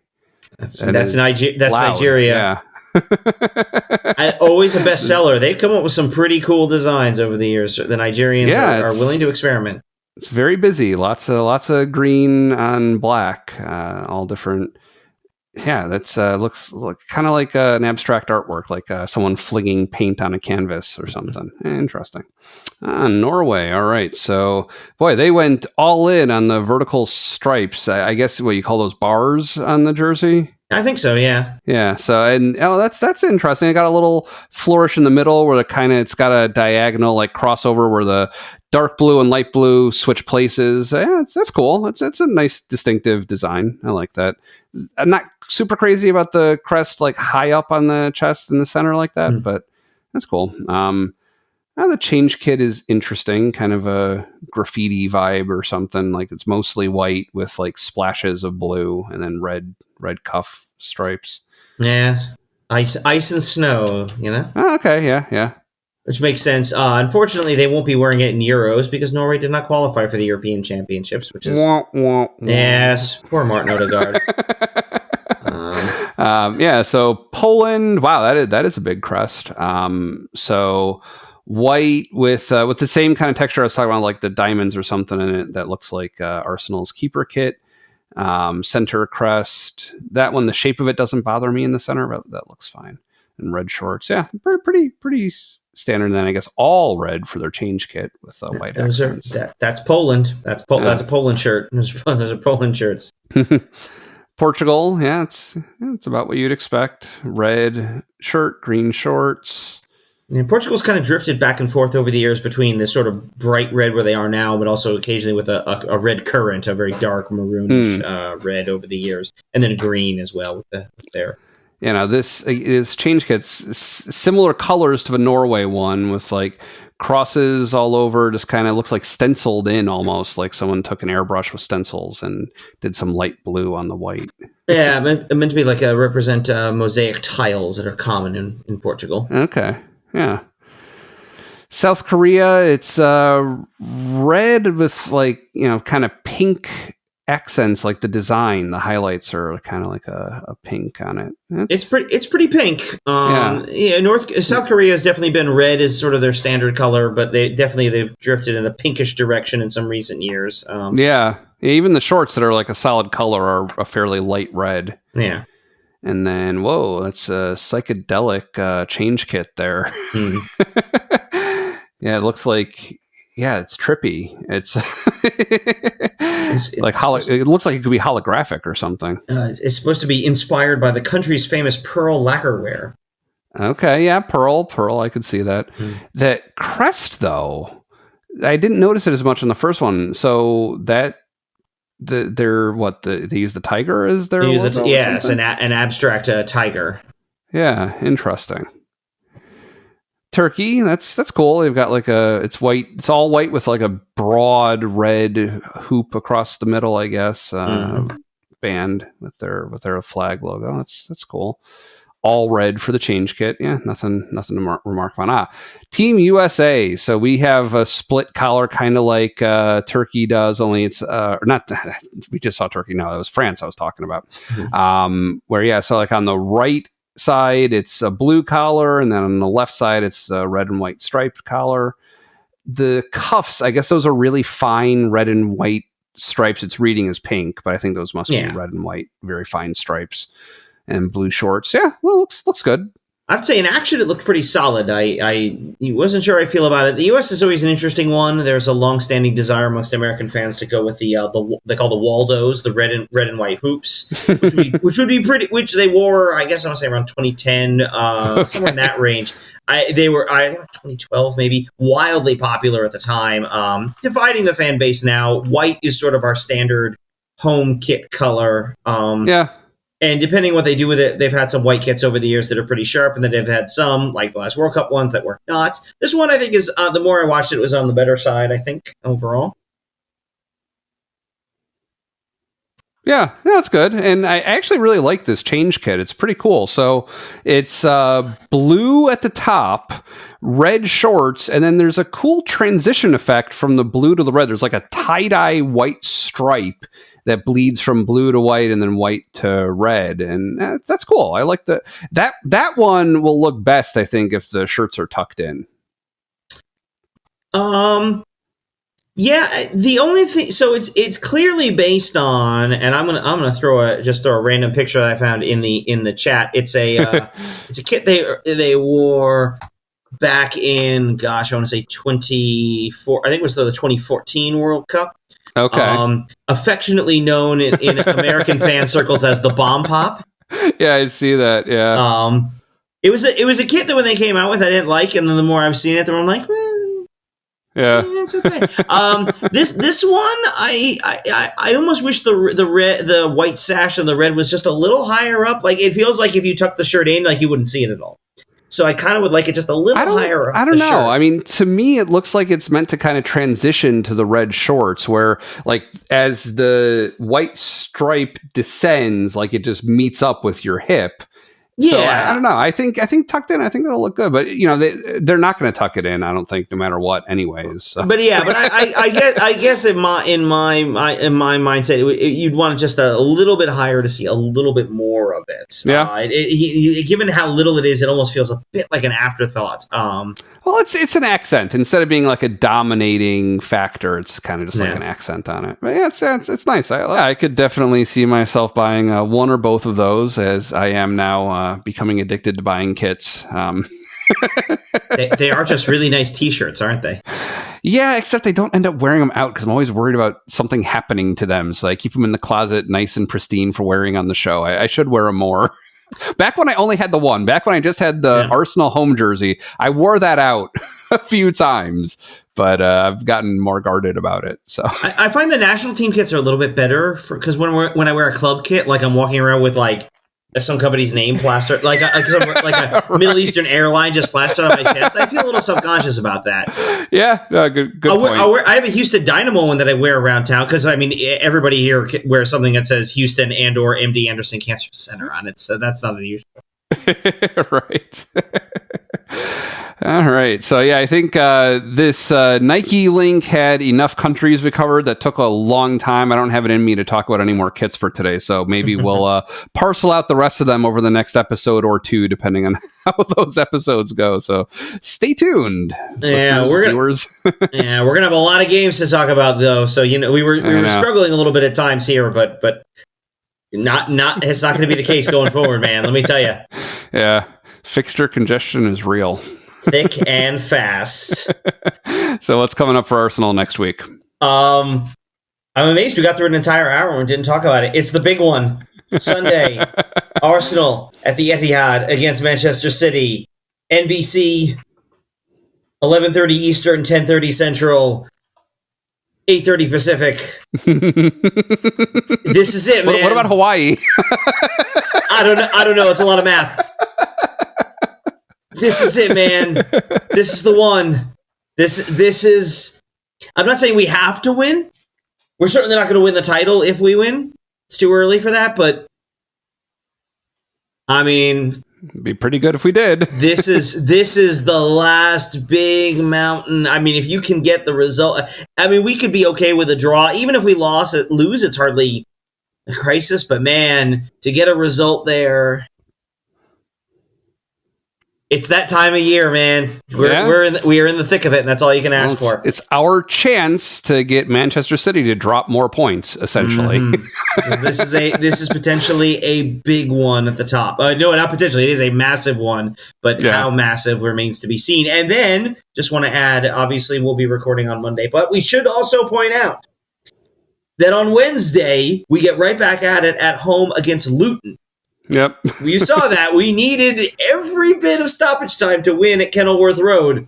that's Nigeria. Yeah, always a bestseller. They've come up with some pretty cool designs over the years. The Nigerians are willing to experiment. It's very busy. Lots of green on black, all different. Yeah, that's looks kind of like an abstract artwork, like someone flinging paint on a canvas or something. Interesting. Norway. All right. So, boy, they went all in on the vertical stripes. I guess what you call those bars on the jersey. I think so, yeah. Yeah, so that's interesting. It got a little flourish in the middle where it's got a diagonal like crossover where the dark blue and light blue switch places. Yeah, that's cool. It's a nice distinctive design. I like that. I'm not super crazy about the crest like high up on the chest in the center like that, but that's cool. The change kit is interesting, kind of a graffiti vibe or something. Like it's mostly white with like splashes of blue and then red cuff stripes. Yeah, ice and snow, you know? Oh, okay, yeah. Which makes sense. Unfortunately, they won't be wearing it in Euros because Norway did not qualify for the European Championships, which is... Yes, poor Martin Odegaard. So Poland, wow, that is a big crest. So white with the same kind of texture I was talking about, like the diamonds or something in it that looks like Arsenal's keeper kit. Center crest. That one, the shape of it doesn't bother me in the center, but that looks fine. And red shorts, yeah, pretty standard. And then I guess all red for their change kit with white accents. That's Poland. That's a Poland shirt. Those are Poland shirts. Portugal, yeah, it's about what you'd expect. Red shirt, green shorts. And Portugal's kind of drifted back and forth over the years between this sort of bright red where they are now, but also occasionally with a red current, a very dark maroonish red over the years, and then a green as well with their. This is change kits similar colors to the Norway one with like crosses all over. Just kind of looks like stenciled in almost, like someone took an airbrush with stencils and did some light blue on the white. Yeah, it meant to be like represent mosaic tiles that are common in Portugal. Okay. Yeah. South Korea, it's red with like, kind of pink accents, like the design. The highlights are kind of like a pink on it. It's pretty pink. South Korea has definitely been red as sort of their standard color, but they've drifted in a pinkish direction in some recent years. Even the shorts that are like a solid color are a fairly light red. Yeah. And then, whoa, that's a psychedelic change kit there. Yeah, it looks like, it's trippy. It's like it looks like it could be holographic or something. It's supposed to be inspired by the country's famous pearl lacquerware. Okay, yeah, pearl. I could see that. That crest, though, I didn't notice it as much on the first one. So that. They use the tiger as their logo? Yes, an abstract tiger. Yeah, interesting. Turkey, that's cool. They've got like it's white. It's all white with like a broad red hoop across the middle, I guess. Band with their flag logo. That's cool. All red for the change kit. Yeah, nothing to remark on. Team USA. So we have a split collar, kind of like Turkey does. Only it's not. We just saw Turkey. No, it was France I was talking about. So like on the right side, it's a blue collar, and then on the left side, it's a red and white striped collar. The cuffs, I guess those are really fine red and white stripes. It's reading as pink, but I think those must be red and white, very fine stripes. And blue shorts. Yeah, well, looks good. I'd say in action, it looked pretty solid. I wasn't sure how I feel about it. The U.S. is always an interesting one. There's a long-standing desire amongst American fans to go with they call the Waldos, the red and white hoops, which would be pretty. Which they wore, I guess I want to say around 2010, somewhere in that range. They were, I think, 2012 maybe, wildly popular at the time. Dividing the fan base now. White is sort of our standard home kit color. And depending what they do with it, they've had some white kits over the years that are pretty sharp, and then they've had some, like the last World Cup ones, that were not. This one, I think, is, the more I watched it, was on the better side, I think, overall. Yeah, that's good. And I actually really like this change kit. It's pretty cool. So it's blue at the top, red shorts, and then there's a cool transition effect from the blue to the red. There's like a tie-dye white stripe that bleeds from blue to white and then white to red. And that's cool. I like that one will look best, I think, if the shirts are tucked in. Yeah, the only thing, so it's clearly based on, and I'm gonna throw a random picture that I found in the chat. It's a it's a kit they wore back in, gosh, I want to say 24. I think it was the 2014 World Cup. Okay. Affectionately known in American fan circles as the bomb pop. Yeah, I see that. Yeah. It was a kit that when they came out with, I didn't like, and then the more I've seen it, the more I'm like, Yeah, it's okay. This one, I almost wish the white sash and the red was just a little higher up. Like, it feels like if you tuck the shirt in, like you wouldn't see it at all. So I kind of would like it just a little higher up. I don't know. Shirt. I mean, to me, it looks like it's meant to kind of transition to the red shorts, where like as the white stripe descends, like it just meets up with your hip. Yeah, so I don't know. I think tucked in, I think it'll look good. But they're not going to tuck it in. I don't think, no matter what, anyways. So. But yeah, but I guess in my mindset, you'd want it just a little bit higher to see a little bit more of it. Yeah. Given how little it is, it almost feels a bit like an afterthought. Well, it's an accent instead of being like a dominating factor. It's kind of just like an accent on it. But yeah, it's nice. I could definitely see myself buying one or both of those, as I am now becoming addicted to buying kits. They are just really nice T-shirts, aren't they? Yeah, except I don't end up wearing them out because I'm always worried about something happening to them. So I keep them in the closet, nice and pristine for wearing on the show. I should wear them more. Back when I only had the one, back when I just had the Arsenal home jersey, I wore that out a few times, but I've gotten more guarded about it. So I find the national team kits are a little bit better because when I wear a club kit, like I'm walking around with like some company's name plastered, like a Middle Eastern airline just plastered on my chest. I feel a little self-conscious about that. Yeah, good point. I have a Houston Dynamo one that I wear around town because I mean everybody here wears something that says Houston and or MD Anderson Cancer Center on it, so that's not unusual. Right. All right. So, yeah, I think this Nike link had enough countries we covered. That took a long time. I don't have it in me to talk about any more kits for today. So maybe we'll parcel out the rest of them over the next episode or two, depending on how those episodes go. So stay tuned. Yeah, we're going to have a lot of games to talk about, though. So, we were struggling a little bit at times here, but not it's not going to be the case going forward, man. Let me tell you. Yeah. Fixture congestion is real. Thick and fast. So what's coming up for Arsenal next week? I'm amazed we got through an entire hour and didn't talk about it. It's the big one. Sunday, Arsenal at the Etihad against Manchester City. NBC, 11:30 Eastern, 10:30 Central, 8:30 Pacific. This is it, man. What about Hawaii? I don't know. It's a lot of math. This is it, man. This is the one. This is... I'm not saying we have to win. We're certainly not going to win the title if we win. It's too early for that, but... I mean... It'd be pretty good if we did. This is the last big mountain. I mean, if you can get the result... I mean, we could be okay with a draw. Even if we lose, it's hardly a crisis. But, man, to get a result there... It's that time of year, man. We are in the thick of it, and that's all you can ask for. It's our chance to get Manchester City to drop more points, essentially. Mm-hmm. This is potentially a big one at the top. No, not potentially. It is a massive one, but how massive remains to be seen. And then, just want to add, obviously, we'll be recording on Monday, but we should also point out that on Wednesday, we get right back at it at home against Luton. Yep. You saw that. We needed every bit of stoppage time to win at Kenilworth Road.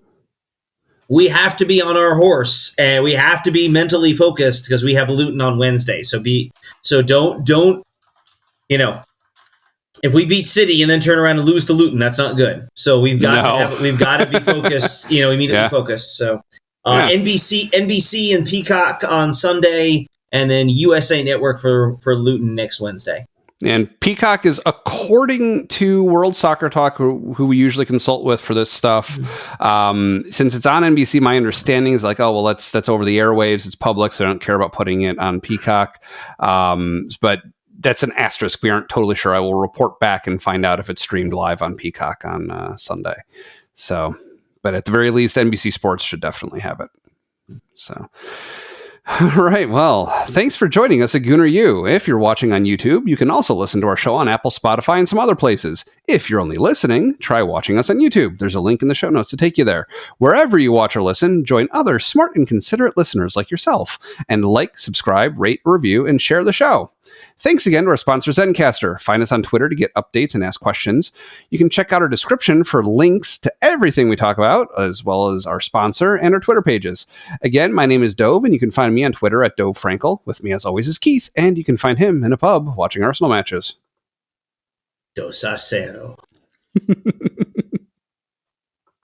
We have to be on our horse, and we have to be mentally focused because we have Luton on Wednesday. So don't if we beat City and then turn around and lose to Luton, that's not good. So we've got to be focused, immediately focused. So NBC and Peacock on Sunday, and then USA Network for Luton next Wednesday. And Peacock is, according to World Soccer Talk, who we usually consult with for this stuff, since it's on NBC, my understanding is like, oh, well, that's over the airwaves. It's public, so I don't care about putting it on Peacock. But that's an asterisk. We aren't totally sure. I will report back and find out if it's streamed live on Peacock on Sunday. So, but at the very least, NBC Sports should definitely have it. So... All right. Well, thanks for joining us at Gooner U. If you're watching on YouTube, you can also listen to our show on Apple, Spotify, and some other places. If you're only listening, try watching us on YouTube. There's a link in the show notes to take you there. Wherever you watch or listen, join other smart and considerate listeners like yourself and like, subscribe, rate, review, and share the show. Thanks again to our sponsor, Zencastr. Find us on Twitter to get updates and ask questions. You can check out our description for links to everything we talk about, as well as our sponsor and our Twitter pages. Again, my name is Dove, and you can find me on Twitter at Dove Frankel. With me, as always, is Keith, and you can find him in a pub watching Arsenal matches. 2-0.